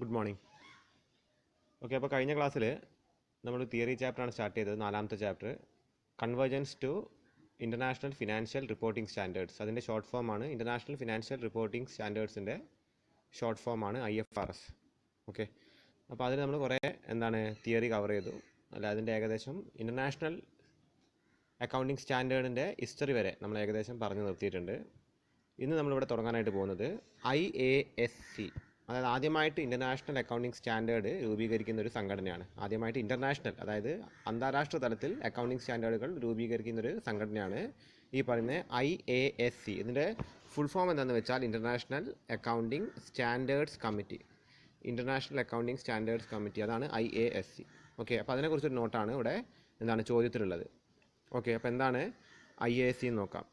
Good morning. Okay, അപ്പോൾ കഴിഞ്ഞ ക്ലാസ്സിൽ നമ്മൾ തിയറി ചാപ്റ്ററാണ് സ്റ്റാർട്ട് ചെയ്തത്. 4ാമത്തെ chapter convergence to international financial reporting standards. അതിൻ്റെ ഷോർട്ട് ഫോമാണ് ഇൻ്റർനാഷണൽ ഫിനാൻഷ്യൽ റിപ്പോർട്ടിംഗ് സ്റ്റാൻഡേർഡ്സിൻ്റെ ഷോർട്ട് ഫോമാണ് IFRS. ഓക്കെ, അപ്പോൾ അതിൽ നമ്മൾ കുറേ തിയറി കവർ ചെയ്തു. അല്ല, അതിൻ്റെ ഏകദേശം ഇൻ്റർനാഷണൽ അക്കൗണ്ടിങ് സ്റ്റാൻഡേർഡിൻ്റെ ഹിസ്റ്ററി വരെ നമ്മൾ ഏകദേശം പറഞ്ഞു നിർത്തിയിട്ടുണ്ട്. ഇന്ന് നമ്മളിവിടെ തുടങ്ങാനായിട്ട് പോകുന്നത് IASC, അതായത് ആദ്യമായിട്ട് ഇൻ്റർനാഷണൽ അക്കൗണ്ടിങ് സ്റ്റാൻഡേർഡ് രൂപീകരിക്കുന്ന ഒരു സംഘടനയാണ്. ആദ്യമായിട്ട് ഇൻ്റർനാഷണൽ, അതായത് അന്താരാഷ്ട്ര തലത്തിൽ അക്കൗണ്ടിങ് സ്റ്റാൻഡേർഡുകൾ രൂപീകരിക്കുന്ന ഒരു സംഘടനയാണ് ഈ പറയുന്ന IASC. ഇതിൻ്റെ ഫുൾ ഫോം എന്താണെന്ന് വെച്ചാൽ international accounting standards committee. International accounting standards committee, അതാണ് IASC. ഓക്കെ, അപ്പോൾ അതിനെക്കുറിച്ചൊരു നോട്ടാണ് ഇവിടെ ചോദ്യത്തിലുള്ളത്. ഓക്കെ, അപ്പോൾ എന്താണ് IASC എന്ന് നോക്കാം.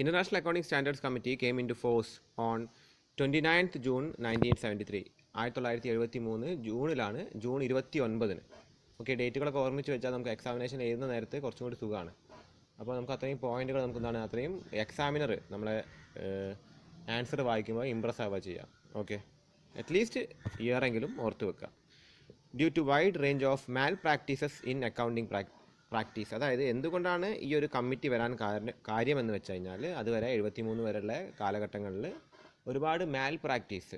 International Accounting Standards Committee came into force on 29th June 1973. 1973 ജൂണിലാണ്, June 29-ന്. Okay, ഡേറ്റുകളൊക്കെ ഓർമ്മിച്ച് വെച്ചാൽ നമുക്ക് എക്സാമിനേഷൻ എഴുതുന്ന നേരത്തെ കുറച്ചും കൂടി സുഖമാണ്. അപ്പോൾ നമുക്ക് അത്രയും പോയിന്റുകൾ നമുക്ക് അത്രയും എക്സാമിനർ നമ്മളെ ആൻസർ വായിക്കുമ്പോൾ ഇമ്പ്രസ് ആവുക ചെയ്യാം. ഓക്കെ, അറ്റ്ലീസ്റ്റ് ഇയറെങ്കിലും ഓർത്ത് വെക്കുക. Due to wide range of malpractices in accounting practice, അതായത് എന്തുകൊണ്ടാണ് ഈ ഒരു കമ്മിറ്റി വരാൻ കാര്യമെന്ന് വെച്ച് കഴിഞ്ഞാൽ അതുവരെ 73 വരെയുള്ള കാലഘട്ടങ്ങളിൽ ഒരുപാട് മാൽ പ്രാക്ടീസ്,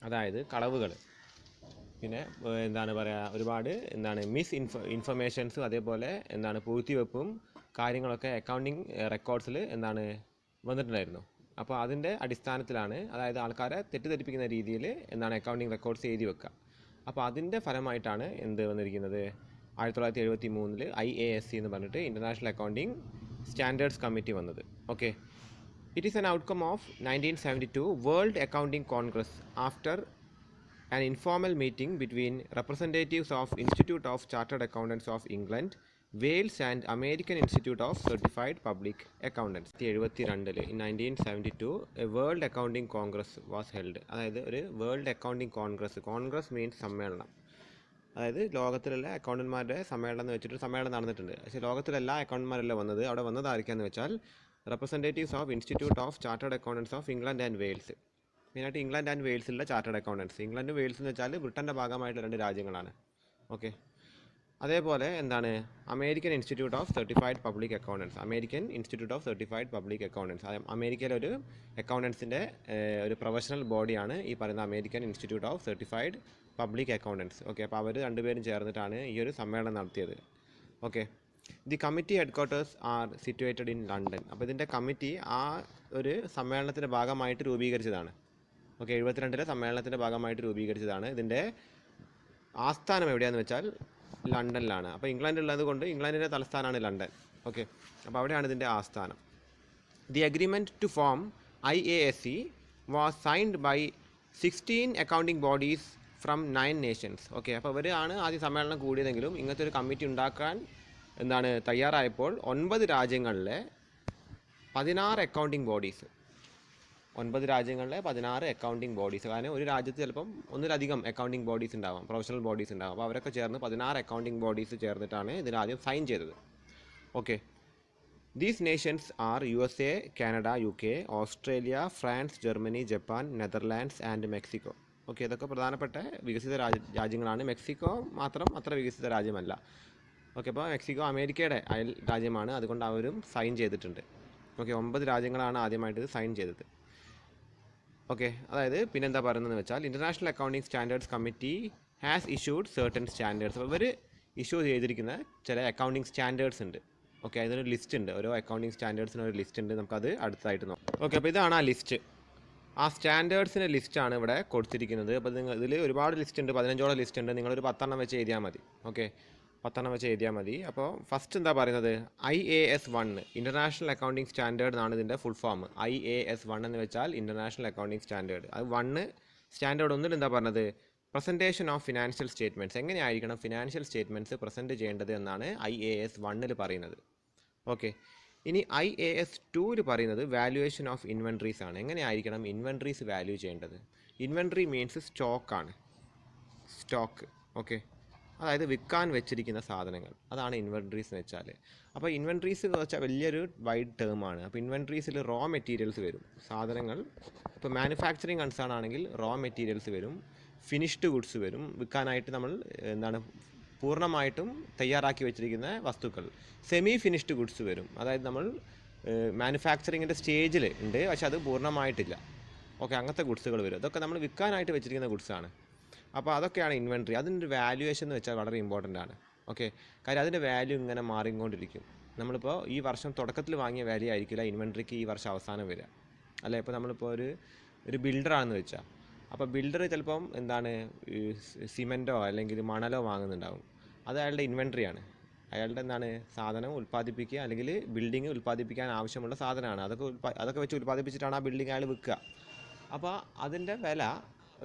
അതായത് കളവുകൾ, പിന്നെ ഒരുപാട് ഇൻഫർമേഷൻസും അതേപോലെ പൂഴ്ത്തിവെപ്പും കാര്യങ്ങളൊക്കെ അക്കൗണ്ടിങ് റെക്കോർഡ്സിൽ വന്നിട്ടുണ്ടായിരുന്നു. അപ്പോൾ അതിൻ്റെ അടിസ്ഥാനത്തിലാണ്, അതായത് ആൾക്കാരെ തെറ്റിദ്ധരിപ്പിക്കുന്ന രീതിയിൽ അക്കൗണ്ടിങ് റെക്കോർഡ്സ് എഴുതി വെക്കുക. അപ്പോൾ അതിൻ്റെ ഫലമായിട്ടാണ് വന്നിരിക്കുന്നത് 1973 IASC എന്ന് പറഞ്ഞിട്ട് ഇൻ്റർനാഷണൽ അക്കൗണ്ടിങ് സ്റ്റാൻഡേർഡ്സ് കമ്മിറ്റി വന്നത്. Okay, it is an outcome of 1972 world accounting Congress after an informal meeting between representatives of Institute of Chartered Accountants of England, Wales and American Institute of Certified Public accountants. 1972 in 1972 A world accounting Congress was held. അതായത് ഒരു world accounting Congress means സമ്മേളനം. അതായത് ലോകത്തിലുള്ള അക്കൗണ്ടന്മാരുടെ സമ്മേളനം എന്ന് വെച്ചിട്ട് സമ്മേളനം നടന്നിട്ടുണ്ട്. പക്ഷേ ലോകത്തിലെല്ലാ അക്കൗണ്ടന്മാരെല്ലാം വന്നത്, അവിടെ വന്നത് ആയിരിക്കാന്ന് വെച്ചാൽ representatives of Institute of Chartered Accountants of England and Wales. മെയിനായിട്ട് ഇംഗ്ലണ്ട് ആൻഡ് വെയിൽസിലുള്ള ചാർട്ടേഡ് അക്കൗണ്ടൻസ്. ഇംഗ്ലണ്ട് വെയിൽസ് എന്ന് വെച്ചാൽ ബ്രിട്ടൻ്റെ ഭാഗമായിട്ടുള്ള 2 രാജ്യങ്ങളാണ്. ഓക്കെ, അതേപോലെ American Institute of Certified Public Accountants. American Institute of Certified Public Accountants, അമേരിക്കയിലെ ഒരു അക്കൗണ്ടൻസിൻ്റെ ഒരു പ്രൊഫഷണൽ ബോഡിയാണ് ഈ പറയുന്ന American Institute of Certified Public Accountants. Okay, അപ്പോൾ അവർ രണ്ടുപേരും ചേർന്നിട്ടാണ് ഈ ഒരു സമ്മേളനം നടത്തിയത്. Okay, the committee headquarters R situated in London. അപ്പോൾ ഇതിൻ്റെ കമ്മിറ്റി ആ ഒരു സമ്മേളനത്തിൻ്റെ ഭാഗമായിട്ട് രൂപീകരിച്ചതാണ്. ഓക്കെ, 72 സമ്മേളനത്തിൻ്റെ ഭാഗമായിട്ട് രൂപീകരിച്ചതാണ്. ഇതിൻ്റെ ആസ്ഥാനം എവിടെയാണെന്ന് വെച്ചാൽ ലണ്ടനിലാണ്. അപ്പോൾ ഇംഗ്ലണ്ടിലുള്ളത് കൊണ്ട് ഇംഗ്ലണ്ടിൻ്റെ തലസ്ഥാനമാണ് ലണ്ടൻ. ഓക്കെ, അപ്പോൾ അവിടെയാണ് ഇതിൻ്റെ ആസ്ഥാനം. The agreement to form IASC was signed by 16 accounting bodies from 9 nations. Okay, അപ്പോൾ ഇവരാണ് ആദ്യം സമ്മേളനം കൂടിയതെങ്കിലും ഇങ്ങനത്തെ ഒരു കമ്മിറ്റി ഉണ്ടാക്കാൻ തയ്യാറായപ്പോൾ 9 രാജ്യങ്ങളിലെ 16 അക്കൗണ്ടിങ് ബോഡീസ്, 9 രാജ്യങ്ങളിലെ 16 അക്കൗണ്ടിങ് ബോഡീസ്. കാരണം ഒരു രാജ്യത്ത് ചിലപ്പം ഒന്നിലധികം അക്കൗണ്ടിങ് ബോഡീസ് ഉണ്ടാവാം, പ്രൊഫഷണൽ ബോഡീസ് ഉണ്ടാവാം. അപ്പോൾ അവരൊക്കെ ചേർന്ന് 16 അക്കൗണ്ടിങ് ബോഡീസ് ചേർന്നിട്ടാണ് ഇതിനാദ്യം സൈൻ ചെയ്തത്. Okay, these nations are USA, Canada, UK, Australia, France, Germany, Japan, Netherlands and Mexico. Okay, ഇതൊക്കെ പ്രധാനപ്പെട്ട വികസിത രാജ്യങ്ങളാണ്. മെക്സിക്കോ മാത്രം അത്ര വികസിത രാജ്യമല്ല. ഓക്കെ, അപ്പോൾ മെക്സിക്കോ അമേരിക്കയുടെ അയൽ രാജ്യമാണ്, അതുകൊണ്ട് അവരും സൈൻ ചെയ്തിട്ടുണ്ട്. ഓക്കെ, 9 രാജ്യങ്ങളാണ് ആദ്യമായിട്ട് സൈൻ ചെയ്തത്. ഓക്കെ, അതായത് പിന്നെന്താ പറയുന്നതെന്ന് വെച്ചാൽ international accounting standards committee has issued certain standards. അപ്പോൾ ഇവർ ഇഷ്യൂ ചെയ്തിരിക്കുന്ന ചില അക്കൗണ്ടിങ് സ്റ്റാൻഡേർഡ്സ് ഉണ്ട്. ഓക്കെ, അതിനൊരു ലിസ്റ്റ് ഉണ്ട്, ഓരോ അക്കൗണ്ടിങ് സ്റ്റാൻഡേർഡ്സിനൊരു ലിസ്റ്റ് ഉണ്ട്. നമുക്കത് അടുത്തായിട്ട് നോക്കാം. ഓക്കെ, അപ്പോൾ ഇതാണ് ആ ലിസ്റ്റ്. ആ സ്റ്റാൻഡേർഡ്സിൻ്റെ ലിസ്റ്റാണ് ഇവിടെ കൊടുത്തിരിക്കുന്നത്. അപ്പോൾ ഇതിൽ ഒരുപാട് ലിസ്റ്റ് ഉണ്ട്, 15ഓളം ലിസ്റ്റ് ഉണ്ട്. നിങ്ങളൊരു 10 എണ്ണം വെച്ച് എഴുതിയാൽ മതി. ഓക്കെ, 10 എണ്ണം വെച്ച് എഴുതിയാൽ മതി. അപ്പോൾ ഫസ്റ്റ് എന്താ പറയുന്നത്, IAS1 ഇൻ്റർനാഷണൽ അക്കൗണ്ടിങ് സ്റ്റാൻഡേർഡ് എന്നാണ് ഇതിൻ്റെ ഫുൾ ഫോം. IAS1 എന്ന് വെച്ചാൽ ഇൻ്റർനാഷണൽ അക്കൗണ്ടിങ് സ്റ്റാൻഡേർഡ്. അത് 1 സ്റ്റാൻഡേർഡ് 1 എന്താ പറഞ്ഞത്, പ്രസൻറ്റേഷൻ ഓഫ് ഫിനാൻഷ്യൽ സ്റ്റേറ്റ്മെൻറ്റ്സ്. എങ്ങനെയായിരിക്കണം ഫിനാൻഷ്യൽ സ്റ്റേറ്റ്മെൻറ്റ്സ് പ്രസൻറ്റ് ചെയ്യേണ്ടത് എന്നാണ് IAS1 പറയുന്നത്. ഓക്കെ, ഇനി IAS2 പറയുന്നത് വാല്യുവേഷൻ ഓഫ് ഇൻവെൻട്രീസ് ആണ്. എങ്ങനെയായിരിക്കണം ഇൻവെൻട്രീസ് വാല്യൂ ചെയ്യേണ്ടത്. ഇൻവെൻട്രി മീൻസ് സ്റ്റോക്കാണ്, സ്റ്റോക്ക്. ഓക്കെ, അതായത് വിൽക്കാൻ വെച്ചിരിക്കുന്ന സാധനങ്ങൾ, അതാണ് ഇൻവെൻട്രീസ് എന്ന് വെച്ചാൽ. അപ്പോൾ ഇൻവെൻട്രീസ് എന്ന് വെച്ചാൽ വലിയൊരു വൈഡ് ടേമാണ്. അപ്പോൾ ഇൻവെൻട്രീസിൽ റോ മെറ്റീരിയൽസ് വരും, സാധനങ്ങൾ. ഇപ്പോൾ മാനുഫാക്ചറിങ് കൺസേൺ ആണെങ്കിൽ റോ മെറ്റീരിയൽസ് വരും, ഫിനിഷ്ഡ് ഗുഡ്സ് വരും, വിൽക്കാനായിട്ട് നമ്മൾ പൂർണ്ണമായിട്ടും തയ്യാറാക്കി വെച്ചിരിക്കുന്ന വസ്തുക്കൾ. സെമി ഫിനിഷ്ഡ് ഗുഡ്സ് വരും, അതായത് നമ്മൾ മാനുഫാക്ചറിങ്ങിൻ്റെ സ്റ്റേജിൽ ഉണ്ട് പക്ഷെ അത് പൂർണ്ണമായിട്ടില്ല. ഓക്കെ, അങ്ങനത്തെ ഗുഡ്സുകൾ വരും. അതൊക്കെ നമ്മൾ വിൽക്കാനായിട്ട് വെച്ചിരിക്കുന്ന ഗുഡ്സാണ്. അപ്പോൾ അതൊക്കെയാണ് ഇൻവെൻട്രി. അതിൻ്റെ വാല്യുവേഷൻ എന്ന് വെച്ചാൽ വളരെ ഇമ്പോർട്ടൻ്റ് ആണ്. ഓക്കെ, കാര്യം അതിൻ്റെ വാല്യൂ ഇങ്ങനെ മാറിക്കൊണ്ടിരിക്കും. നമ്മളിപ്പോൾ ഈ വർഷം തുടക്കത്തിൽ വാങ്ങിയ വാല്യൂ ആയിരിക്കില്ല ഇൻവെൻട്രിക്ക് ഈ വർഷം അവസാനം വരിക, അല്ലേ? ഇപ്പോൾ നമ്മളിപ്പോൾ ഒരു ബിൽഡറാണെന്ന് വെച്ചാൽ, അപ്പോൾ ബിൽഡർ ചിലപ്പം സിമെൻറ്റോ അല്ലെങ്കിൽ മണലോ വാങ്ങുന്നുണ്ടാവും. അത് അയാളുടെ ഇൻവെൻട്രിയാണ്. അയാളുടെ സാധനം ഉൽപ്പാദിപ്പിക്കുക, അല്ലെങ്കിൽ ബിൽഡിങ് ഉൽപ്പാദിപ്പിക്കാൻ ആവശ്യമുള്ള സാധനമാണ്. അതൊക്കെ വെച്ച് ഉൽപ്പാദിപ്പിച്ചിട്ടാണ് ആ ബിൽഡിങ് അയാൾ വിൽക്കുക. അപ്പോൾ അതിൻ്റെ വില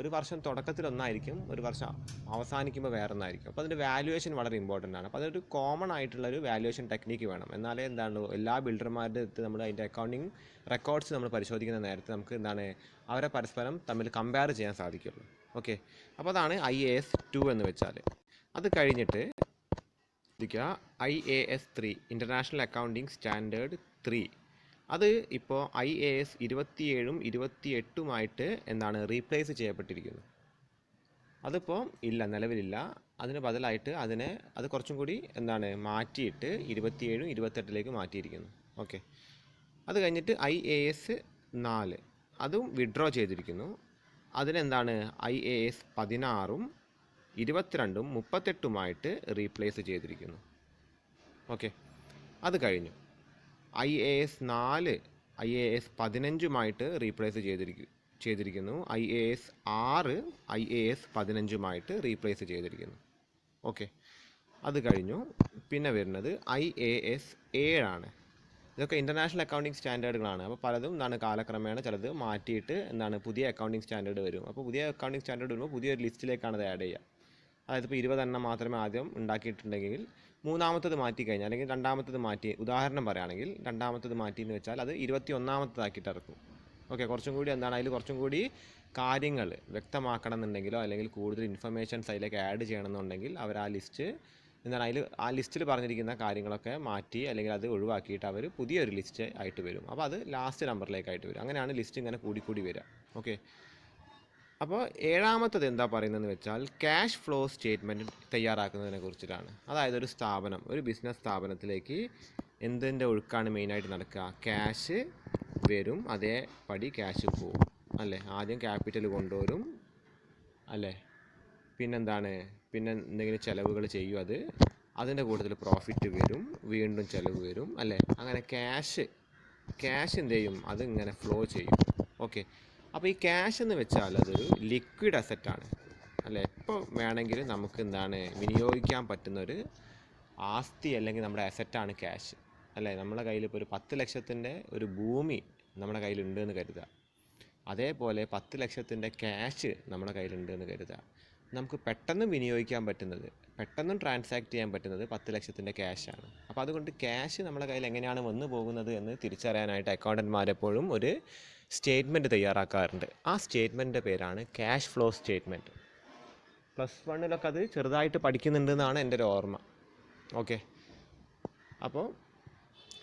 ഒരു വർഷം തുടക്കത്തിൽ ഒന്നായിരിക്കും, ഒരു വർഷം അവസാനിക്കുമ്പോൾ വേറെ ഒന്നായിരിക്കും. അപ്പോൾ അതിൻ്റെ വാല്യുവേഷൻ വളരെ ഇമ്പോർട്ടൻ്റ് ആണ്. അപ്പോൾ അതൊരു കോമൺ ആയിട്ടുള്ളൊരു വാല്യുവേഷൻ ടെക്നിക്ക് വേണം. എന്നാലേ എല്ലാ ബിൽഡർമാരുടെ അടുത്ത് നമ്മൾ അതിൻ്റെ അക്കൗണ്ടിങ് റെക്കോർഡ്സ് നമ്മൾ പരിശോധിക്കുന്ന നേരത്തെ നമുക്ക് അവരെ പരസ്പരം തമ്മിൽ കമ്പയർ ചെയ്യാൻ സാധിക്കുള്ളൂ. ഓക്കെ, അപ്പോൾ അതാണ് IAS 2 എന്ന് വെച്ചാൽ. അത് കഴിഞ്ഞിട്ട് IAS 3 ഇൻ്റർനാഷണൽ അക്കൗണ്ടിങ് സ്റ്റാൻഡേർഡ് 3. അത് ഇപ്പോൾ IAS 27 28 റീപ്ലേസ് ചെയ്യപ്പെട്ടിരിക്കുന്നു. അതിപ്പോൾ ഇല്ല, നിലവിലില്ല. അതിന് ബദലായിട്ട് അത് കുറച്ചും കൂടി മാറ്റിയിട്ട് 27 28 മാറ്റിയിരിക്കുന്നു. ഓക്കെ, അത് കഴിഞ്ഞിട്ട് IAS 4 അതും വിഡ്രോ ചെയ്തിരിക്കുന്നു. IAS 16 22 38 റീപ്ലേസ് ചെയ്തിരിക്കുന്നു. ഓക്കെ, അത് കഴിഞ്ഞു. IAS 4 IAS 15 റീപ്ലേസ് ചെയ്തിരിക്കുന്നു. IAS 6 IAS 15 റീപ്ലേസ് ചെയ്തിരിക്കുന്നു. ഓക്കെ, അത് കഴിഞ്ഞു. പിന്നെ വരുന്നത് IAS 7 ആണ്. ഇതൊക്കെ ഇൻ്റർനാഷണൽ അക്കൗണ്ടിങ് സ്റ്റാൻഡേർഡുകളാണ്. അപ്പോൾ പലതും കാലക്രമേണ ചിലത് മാറ്റിയിട്ട് പുതിയ അക്കൗണ്ടിങ് സ്റ്റാൻഡേർഡ് വരും. അപ്പോൾ പുതിയ അക്കൗണ്ടിങ് സ്റ്റാൻഡേർഡ് വരുമ്പോൾ പുതിയൊരു ലിസ്റ്റിലേക്കാണ് അത് ആഡ് ചെയ്യുക. അതായത് ഇപ്പോൾ 20 എണ്ണം മാത്രമേ ആദ്യം ഉണ്ടാക്കിയിട്ടുണ്ടെങ്കിൽ മൂന്നാമത്തത് മാറ്റി കഴിഞ്ഞാൽ, അല്ലെങ്കിൽ രണ്ടാമത്തത് മാറ്റി, ഉദാഹരണം പറയുകയാണെങ്കിൽ രണ്ടാമത്തത് മാറ്റി എന്ന് വെച്ചാൽ അത് 21ാമത്തതാക്കിയിട്ട് ഇറക്കും. ഓക്കെ, കുറച്ചും കൂടി അതിൽ കുറച്ചും കൂടി കാര്യങ്ങൾ വ്യക്തമാക്കണം എന്നുണ്ടെങ്കിലോ അല്ലെങ്കിൽ കൂടുതൽ ഇൻഫർമേഷൻസ് അതിലേക്ക് ആഡ് ചെയ്യണമെന്നുണ്ടെങ്കിൽ അവർ ആ ലിസ്റ്റിൽ പറഞ്ഞിരിക്കുന്ന കാര്യങ്ങളൊക്കെ മാറ്റി അല്ലെങ്കിൽ അത് ഒഴിവാക്കിയിട്ട് അവർ പുതിയൊരു ലിസ്റ്റ് ആയിട്ട് വരും. അപ്പോൾ അത് ലാസ്റ്റ് നമ്പറിലേക്കായിട്ട് വരും. അങ്ങനെയാണ് ലിസ്റ്റ് ഇങ്ങനെ കൂടി വരിക. ഓക്കെ, അപ്പോൾ 7ാമത്തത് എന്താ പറയുന്നതെന്ന് വെച്ചാൽ ക്യാഷ് ഫ്ലോ സ്റ്റേറ്റ്മെൻറ്റ് തയ്യാറാക്കുന്നതിനെ കുറിച്ചിട്ടാണ്. അതായത് ഒരു സ്ഥാപനം, ഒരു ബിസിനസ് സ്ഥാപനത്തിലേക്ക് എന്തിൻ്റെ ഒഴുക്കാണ് മെയിനായിട്ട് നടക്കുക? ക്യാഷ് വരും, അതേപടി ക്യാഷ് പോവും, അല്ലേ? ആദ്യം ക്യാപിറ്റൽ കൊണ്ടുവരും, അല്ലേ? പിന്നെ എന്തെങ്കിലും ചിലവുകൾ ചെയ്യും, അതിൻ്റെ കൂട്ടത്തിൽ പ്രോഫിറ്റ് വരും, വീണ്ടും ചിലവ് വരും, അല്ലേ? അങ്ങനെ ക്യാഷ് എന്ത് ചെയ്യും? അതിങ്ങനെ ഫ്ലോ ചെയ്യും. ഓക്കെ, അപ്പോൾ ഈ ക്യാഷ് എന്ന് വെച്ചാൽ അതൊരു ലിക്വിഡ് അസറ്റാണ്, അല്ലേ? എപ്പോൾ വേണമെങ്കിലും നമുക്ക് വിനിയോഗിക്കാൻ പറ്റുന്നൊരു ആസ്തി അല്ലെങ്കിൽ നമ്മുടെ അസറ്റാണ് ക്യാഷ്, അല്ലേ? നമ്മുടെ കയ്യിൽ ഇപ്പോൾ ഒരു 10 ലക്ഷത്തിൻ്റെ ഒരു ഭൂമി നമ്മുടെ കയ്യിലുണ്ടെന്ന് കരുതുക. അതേപോലെ 10 ലക്ഷത്തിൻ്റെ ക്യാഷ് നമ്മുടെ കയ്യിലുണ്ടെന്ന് കരുതുക. നമുക്ക് പെട്ടെന്ന് വിനിയോഗിക്കാൻ പറ്റുന്നത്, പെട്ടെന്ന് ട്രാൻസാക്ട് ചെയ്യാൻ പറ്റുന്നത് 10 ലക്ഷത്തിൻ്റെ ക്യാഷാണ്. അപ്പോൾ അതുകൊണ്ട് ക്യാഷ് നമ്മുടെ കയ്യിൽ എങ്ങനെയാണ് വന്നു പോകുന്നത് എന്ന് തിരിച്ചറിയാനായിട്ട് അക്കൗണ്ടന്മാരെപ്പോഴും ഒരു സ്റ്റേറ്റ്മെൻറ്റ് തയ്യാറാക്കാറുണ്ട്. ആ സ്റ്റേറ്റ്മെൻറ്റിൻ്റെ പേരാണ് ക്യാഷ് ഫ്ലോ സ്റ്റേറ്റ്മെൻറ്റ്. +1 അത് ചെറുതായിട്ട് പഠിക്കുന്നുണ്ടെന്നാണ് എൻ്റെ ഒരു ഓർമ്മ. ഓക്കെ, അപ്പോൾ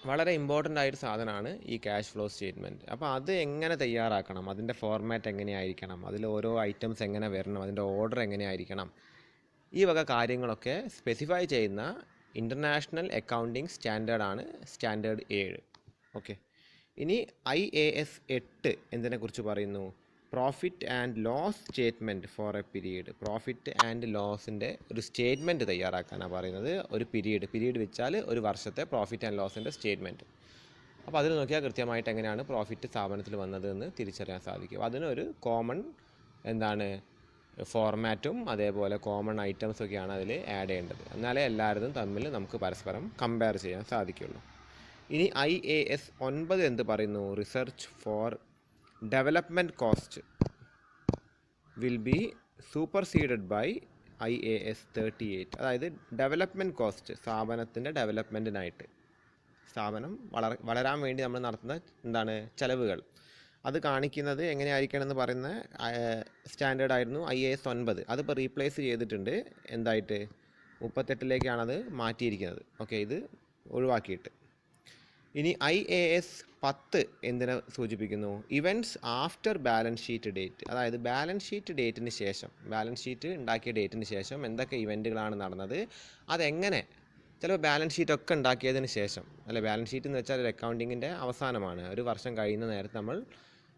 വളരെ ഇമ്പോർട്ടൻ്റ് ആയൊരു സാധനമാണ് ഈ ക്യാഷ് ഫ്ലോ സ്റ്റേറ്റ്മെൻറ്റ്. അപ്പോൾ അത് എങ്ങനെ തയ്യാറാക്കണം, അതിൻ്റെ ഫോർമാറ്റ് എങ്ങനെയായിരിക്കണം, അതിൽ ഓരോ ഐറ്റംസ് എങ്ങനെ വരണം, അതിൻ്റെ ഓർഡർ എങ്ങനെയായിരിക്കണം, ഈ വക കാര്യങ്ങളൊക്കെ സ്പെസിഫൈ ചെയ്യുന്ന ഇൻ്റർനാഷണൽ അക്കൗണ്ടിങ് സ്റ്റാൻഡേർഡാണ് സ്റ്റാൻഡേർഡ് 7. ഓക്കെ, ഇനി IAS 8 എന്തിനെക്കുറിച്ച് പറയുന്നു? Profit and loss statement for a period. Profit and ലോസിൻ്റെ ഒരു സ്റ്റേറ്റ്മെൻറ്റ് തയ്യാറാക്കാനാണ് പറയുന്നത്. ഒരു പീരീഡ് വെച്ചാൽ ഒരു വർഷത്തെ പ്രോഫിറ്റ് ആൻഡ് ലോസിൻ്റെ സ്റ്റേറ്റ്മെൻറ്റ്. അപ്പോൾ അതിൽ നോക്കിയാൽ കൃത്യമായിട്ട് എങ്ങനെയാണ് പ്രോഫിറ്റ് സ്ഥാപനത്തിൽ വന്നതെന്ന് തിരിച്ചറിയാൻ സാധിക്കും. അതിനൊരു കോമൺ ഫോർമാറ്റും അതേപോലെ കോമൺ ഐറ്റംസൊക്കെയാണ് അതിൽ ആഡ് ചെയ്യേണ്ടത്. എന്നാലേ എല്ലാവരും തമ്മിൽ നമുക്ക് പരസ്പരം കമ്പയർ ചെയ്യാൻ സാധിക്കുള്ളൂ. ഇനി IAS 9 എന്ത് പറയുന്നു? Research for development cost will be superseded by IAS 38. അതായത് ഡെവലപ്മെൻറ്റ് കോസ്റ്റ്, സ്ഥാപനത്തിൻ്റെ ഡെവലപ്മെൻറ്റിനായിട്ട്, സ്ഥാപനം വളരാൻ വേണ്ടി നമ്മൾ നടത്തുന്ന ചെലവുകൾ, അത് കാണിക്കുന്നത് എങ്ങനെയായിരിക്കണം എന്ന് പറയുന്ന സ്റ്റാൻഡേർഡായിരുന്നു IAS 9. അതിപ്പോൾ റീപ്ലേസ് ചെയ്തിട്ടുണ്ട് എന്തായിട്ട്? 38ലേക്കാണത് മാറ്റിയിരിക്കുന്നത്. ഓക്കെ, ഇത് ഒഴിവാക്കിയിട്ട്. ഇനി IAS 10 എന്തിനെ സൂചിപ്പിക്കുന്നു? Events after balance sheet date. അതായത് ബാലൻസ് ഷീറ്റ് ഡേറ്റിന് ശേഷം, ബാലൻസ് ഷീറ്റ് ഉണ്ടാക്കിയ ഡേറ്റിന് ശേഷം എന്തൊക്കെ ഇവൻറ്റുകളാണ് നടന്നത്, അതെങ്ങനെ. ചിലപ്പോൾ ബാലൻസ് ഷീറ്റൊക്കെ ഉണ്ടാക്കിയതിന് ശേഷം, അല്ലെ, ബാലൻസ് ഷീറ്റ് എന്ന് വെച്ചാൽ ഒരു അക്കൗണ്ടിങ്ങിൻ്റെ അവസാനമാണ്. ഒരു വർഷം കഴിയുന്ന നേരത്ത് നമ്മൾ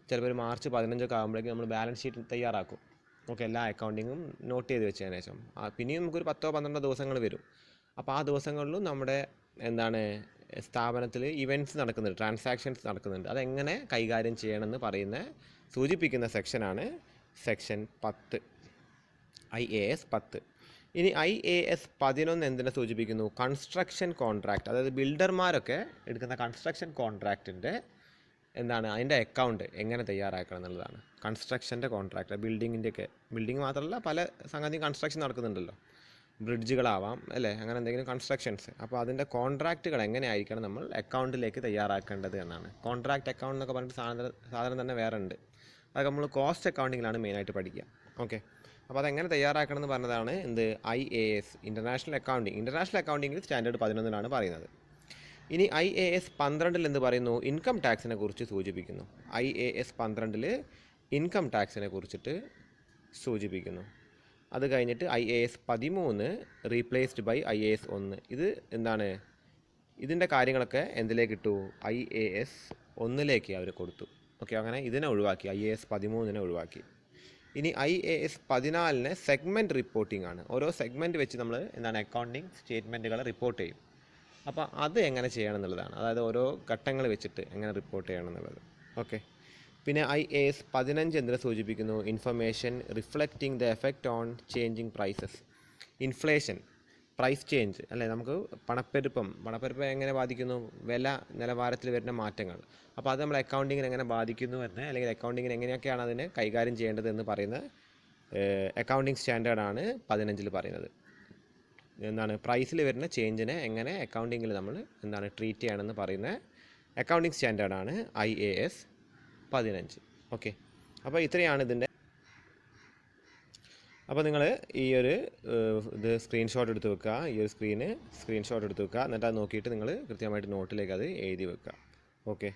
ചിലപ്പോൾ ഒരു മാർച്ച് 15 ആകുമ്പോഴേക്കും നമ്മൾ ബാലൻസ് ഷീറ്റ് തയ്യാറാക്കും. ഓക്കെ, എല്ലാ അക്കൗണ്ടിങ്ങും നോട്ട് ചെയ്ത് വെച്ചതിന് ശേഷം പിന്നെയും നമുക്കൊരു 10-12 ദിവസങ്ങൾ വരും. അപ്പോൾ ആ ദിവസങ്ങളിലും നമ്മുടെ സ്ഥാപനത്തിൽ ഇവൻറ്റ്സ് നടക്കുന്നുണ്ട്, ട്രാൻസാക്ഷൻസ് നടക്കുന്നുണ്ട്. അതെങ്ങനെ കൈകാര്യം ചെയ്യണമെന്ന് സൂചിപ്പിക്കുന്ന സെക്ഷനാണ് സെക്ഷൻ 10, IAS 10. ഇനി IAS 11 എന്തിനെ സൂചിപ്പിക്കുന്നു? Construction contract. അതായത് ബിൽഡർമാരൊക്കെ എടുക്കുന്ന കൺസ്ട്രക്ഷൻ കോൺട്രാക്റ്റിൻ്റെ അതിൻ്റെ അക്കൗണ്ട് എങ്ങനെ തയ്യാറാക്കണം എന്നുള്ളതാണ്. കൺസ്ട്രക്ഷൻ്റെ കോൺട്രാക്റ്റ്, ബിൽഡിംഗ് മാത്രമല്ല, പല സംഗതി കൺസ്ട്രക്ഷൻ നടക്കുന്നുണ്ടല്ലോ, ബ്രിഡ്ജുകളാവാം, അല്ലേ, അങ്ങനെ എന്തെങ്കിലും കൺസ്ട്രക്ഷൻസ്. അപ്പോൾ അതിൻ്റെ കോൺട്രാക്റ്റുകൾ എങ്ങനെയായിരിക്കണം നമ്മൾ അക്കൗണ്ടിലേക്ക് തയ്യാറാക്കേണ്ടത് എന്നാണ്. കോൺട്രാക്റ്റ് അക്കൗണ്ട് എന്നൊക്കെ പറഞ്ഞിട്ട് സാധനം തന്നെ വേറെ ഉണ്ട്. അതൊക്കെ നമ്മൾ കോസ്റ്റ് അക്കൗണ്ടിങ്ങിലാണ് മെയിനായിട്ട് പഠിക്കുക. ഓക്കെ, അപ്പോൾ അതെങ്ങനെ തയ്യാറാക്കണം എന്ന് പറഞ്ഞതാണ് IAS, ഇൻ്റർനാഷണൽ അക്കൗണ്ടിങ്ങിൽ സ്റ്റാൻഡേർഡ് 11 പറയുന്നത്. ഇനി IAS 12 എന്ത് പറയുന്നു? ഇൻകം ടാക്സിനെ കുറിച്ച് സൂചിപ്പിക്കുന്നു. IAS 12 ഇൻകം ടാക്സിനെ കുറിച്ചിട്ട് സൂചിപ്പിക്കുന്നു. അത് കഴിഞ്ഞിട്ട് IAS 13 റീപ്ലേസ്ഡ് ബൈ IAS 1. ഇത് ഇതിൻ്റെ കാര്യങ്ങളൊക്കെ എന്തിലേക്ക് ഇട്ടു? IAS 1ലേക്ക് അവർ കൊടുത്തു. ഓക്കെ, അങ്ങനെ ഇതിനെ ഒഴിവാക്കി, IAS 13 ഒഴിവാക്കി. ഇനി IAS 14 സെഗ്മെൻറ്റ് റിപ്പോർട്ടിംഗ് ആണ്. ഓരോ സെഗ്മെൻറ്റ് വെച്ച് നമ്മൾ അക്കൗണ്ടിങ് സ്റ്റേറ്റ്മെൻറ്റുകൾ റിപ്പോർട്ട് ചെയ്യും. അപ്പോൾ അത് എങ്ങനെ ചെയ്യണം എന്നുള്ളതാണ്. അതായത് ഓരോ ഘട്ടങ്ങൾ വെച്ചിട്ട് എങ്ങനെ റിപ്പോർട്ട് ചെയ്യണം എന്നുള്ളത്. ഓക്കെ, പിന്നെ IAS 15 എന്തിനെ സൂചിപ്പിക്കുന്നു? Information reflecting the effect on changing prices. Inflation, price change, അല്ലേ, നമുക്ക് പണപ്പെരുപ്പം എങ്ങനെ ബാധിക്കുന്നു? വില നിലവാരത്തിൽ വരുന്ന മാറ്റങ്ങൾ. അപ്പോൾ അത് നമ്മൾ അക്കൗണ്ടിങ്ങിന് എങ്ങനെ ബാധിക്കുന്നു എന്ന്, അല്ലെങ്കിൽ അക്കൗണ്ടിങ്ങിന് എങ്ങനെയൊക്കെയാണ് അതിനെ കൈകാര്യം ചെയ്യേണ്ടത് എന്ന് പറയുന്ന അക്കൗണ്ടിങ് സ്റ്റാൻഡേർഡാണ് 15 പറയുന്നത്. പ്രൈസിൽ വരുന്ന ചേഞ്ചിനെ എങ്ങനെ അക്കൗണ്ടിങ്ങിൽ നമ്മൾ ട്രീറ്റ് ചെയ്യണമെന്ന് പറയുന്ന അക്കൗണ്ടിങ് സ്റ്റാൻഡേർഡാണ് IAS 15. ഓക്കെ, അപ്പോൾ ഇത്രയാണ് ഇതിൻ്റെ. അപ്പോൾ നിങ്ങൾ ഈ ഒരു ഇത് സ്ക്രീൻഷോട്ട് എടുത്ത് വെക്കുക, ഈ ഒരു സ്ക്രീൻഷോട്ട് എടുത്ത് വെക്കുക, എന്നിട്ട് അത് നോക്കിയിട്ട് നിങ്ങൾ കൃത്യമായിട്ട് നോട്ടിലേക്ക് അത് എഴുതി വെക്കുക. ഓക്കെ,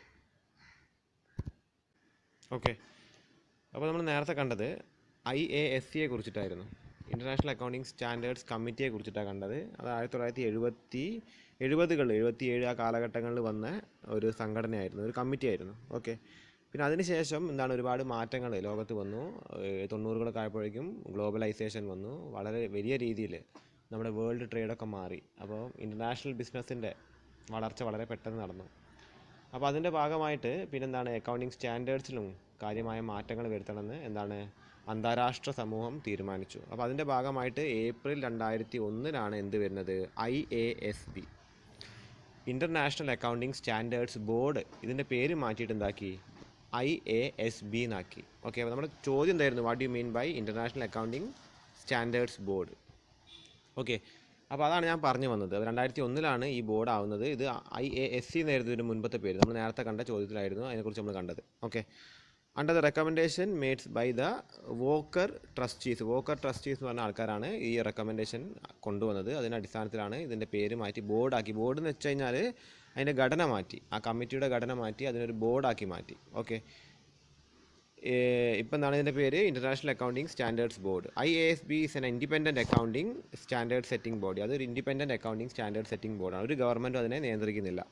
അപ്പോൾ നമ്മൾ നേരത്തെ കണ്ടത് IASCയെ കുറിച്ചിട്ടായിരുന്നു, ഇൻ്റർനാഷണൽ അക്കൗണ്ടിങ് സ്റ്റാൻഡേർഡ്സ് കമ്മിറ്റിയെ കുറിച്ചിട്ടാണ് കണ്ടത്. അത് 1977 ആ കാലഘട്ടങ്ങളിൽ വന്ന ഒരു സംഘടനയായിരുന്നു, ഒരു കമ്മിറ്റി ആയിരുന്നു. ഓക്കെ, പിന്നെ അതിനുശേഷം ഒരുപാട് മാറ്റങ്ങൾ ലോകത്ത് വന്നു. 90കളൊക്കെ ആയപ്പോഴേക്കും ഗ്ലോബലൈസേഷൻ വന്നു. വളരെ വലിയ രീതിയിൽ നമ്മുടെ വേൾഡ് ട്രേഡൊക്കെ മാറി. അപ്പോൾ ഇൻ്റർനാഷണൽ ബിസിനസ്സിൻ്റെ വളർച്ച വളരെ പെട്ടെന്ന് നടന്നു. അപ്പോൾ അതിൻ്റെ ഭാഗമായിട്ട് അക്കൗണ്ടിങ് സ്റ്റാൻഡേർഡ്സിലും കാര്യമായ മാറ്റങ്ങൾ വരുത്തണമെന്ന് അന്താരാഷ്ട്ര സമൂഹം തീരുമാനിച്ചു. അപ്പോൾ അതിൻ്റെ ഭാഗമായിട്ട് ഏപ്രിൽ 2001 എന്ത് വരുന്നത്? IASB, international accounting standards board. ഇതിൻ്റെ പേര് മാറ്റിയിട്ട് എന്താക്കി? IASB എന്നാക്കി. ഓക്കെ, അപ്പോൾ നമ്മുടെ ചോദ്യം എന്തായിരുന്നു? What you mean by international accounting standards board? Okay, അപ്പോൾ അതാണ് ഞാൻ പറഞ്ഞു വന്നത്. 2001 ഈ ബോർഡ് ആവുന്നത്. ഇത് IASC എന്നായിരുന്നു ഇതിന് മുൻപത്തെ പേര്. നമ്മൾ നേരത്തെ കണ്ട ചോദ്യത്തിലായിരുന്നു അതിനെക്കുറിച്ച് നമ്മൾ കണ്ടത്. Okay, under the recommendation made by the Walker trustees എന്ന് പറഞ്ഞ ആൾക്കാരാണ് ഈ റെക്കമെൻഡേഷൻ കൊണ്ടുവന്നത്. അതിൻ്റെ അടിസ്ഥാനത്തിലാണ് ഇതിൻ്റെ പേര് മാറ്റി ബോർഡാക്കി. ബോർഡ് എന്ന് വെച്ച് കഴിഞ്ഞാൽ അതിൻ്റെ ഘടന മാറ്റി, ആ കമ്മിറ്റിയുടെ ഘടന മാറ്റി അതിനൊരു ബോർഡാക്കി മാറ്റി. ഓക്കെ, ഇപ്പം ഇതിൻ്റെ പേര് international accounting standards board. IASB is N independent accounting standard setting body. അതൊരു ഇൻഡിപെൻഡൻറ്റ് അക്കൗണ്ടിങ് സ്റ്റാൻഡേർഡ് സെറ്റിംഗ് ബോർഡാണ്. ഒരു ഗവൺമെൻറ്റും അതിനെ നിയന്ത്രിക്കുന്നില്ല.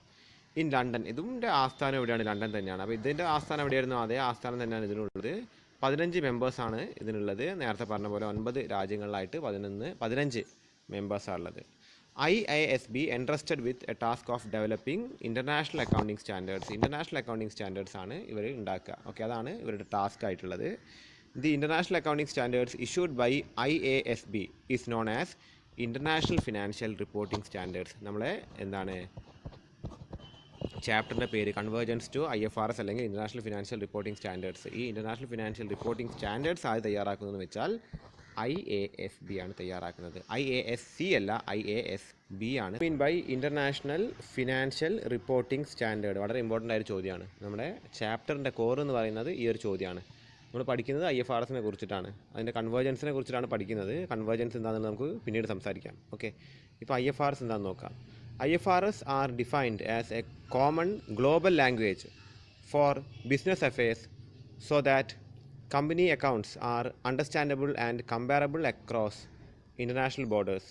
ഇൻ ലണ്ടൻ, ഇതിൻ്റെ ആസ്ഥാനം എവിടെയാണ്? ലണ്ടൻ തന്നെയാണ്. അപ്പോൾ ഇതിൻ്റെ ആസ്ഥാനം എവിടെയായിരുന്നു? അതേ ആസ്ഥാനം തന്നെയാണ് ഇതിനുള്ളത്. 15 മെമ്പേഴ്സാണ് ഇതിനുള്ളത്. നേരത്തെ പറഞ്ഞ പോലെ 9 രാജ്യങ്ങളിലായിട്ട് 15 മെമ്പേഴ്സാണുള്ളത്. IASB entrusted with a task of developing international accounting standards. International accounting standards ആണ് ഇവർ ഉണ്ടാക്കുക. ഓക്കെ, അതാണ് ഇവരുടെ ടാസ്ക് ആയിട്ടുള്ളത്. The international accounting standards issued by IASB is known as international financial reporting standards. നമ്മളെ ചാപ്റ്ററിൻ്റെ പേര് കൺവേർജൻസ് ടു IFRS അല്ലെങ്കിൽ ഇൻ്റർനാഷണൽ ഫിനാൻഷ്യൽ റിപ്പോർട്ടിംഗ് സ്റ്റാൻഡേർഡ്സ്. ഈ ഇൻ്റർനാഷണൽ ഫിനാൻഷ്യൽ റിപ്പോർട്ടിംഗ് സ്റ്റാൻഡേർഡ്സ് ആര് തയ്യാറാക്കുന്നതെന്ന് വെച്ചാൽ IASB ആണ് തയ്യാറാക്കുന്നത്. IASC അല്ല, IASB ആണ്. Mean by international financial reporting standard വളരെ ഇമ്പോർട്ടൻ്റ് ആയൊരു ചോദ്യമാണ്. നമ്മുടെ ചാപ്റ്ററിൻ്റെ കോർ എന്ന് പറയുന്നത് ഈ ഒരു ചോദ്യമാണ്. നമ്മൾ പഠിക്കുന്നത് IFRS കുറിച്ചിട്ടാണ്, അതിൻ്റെ കൺവേർജൻസിനെ കുറിച്ചിട്ടാണ് പഠിക്കുന്നത്. കൺവേർജൻസ് എന്താണെന്ന് നമുക്ക് പിന്നീട് സംസാരിക്കാം. ഓക്കെ, ഇപ്പോൾ IFRS എന്താണെന്ന് നോക്കാം. IFRS are defined as a common global language for business affairs so that company accounts are understandable and comparable across international borders.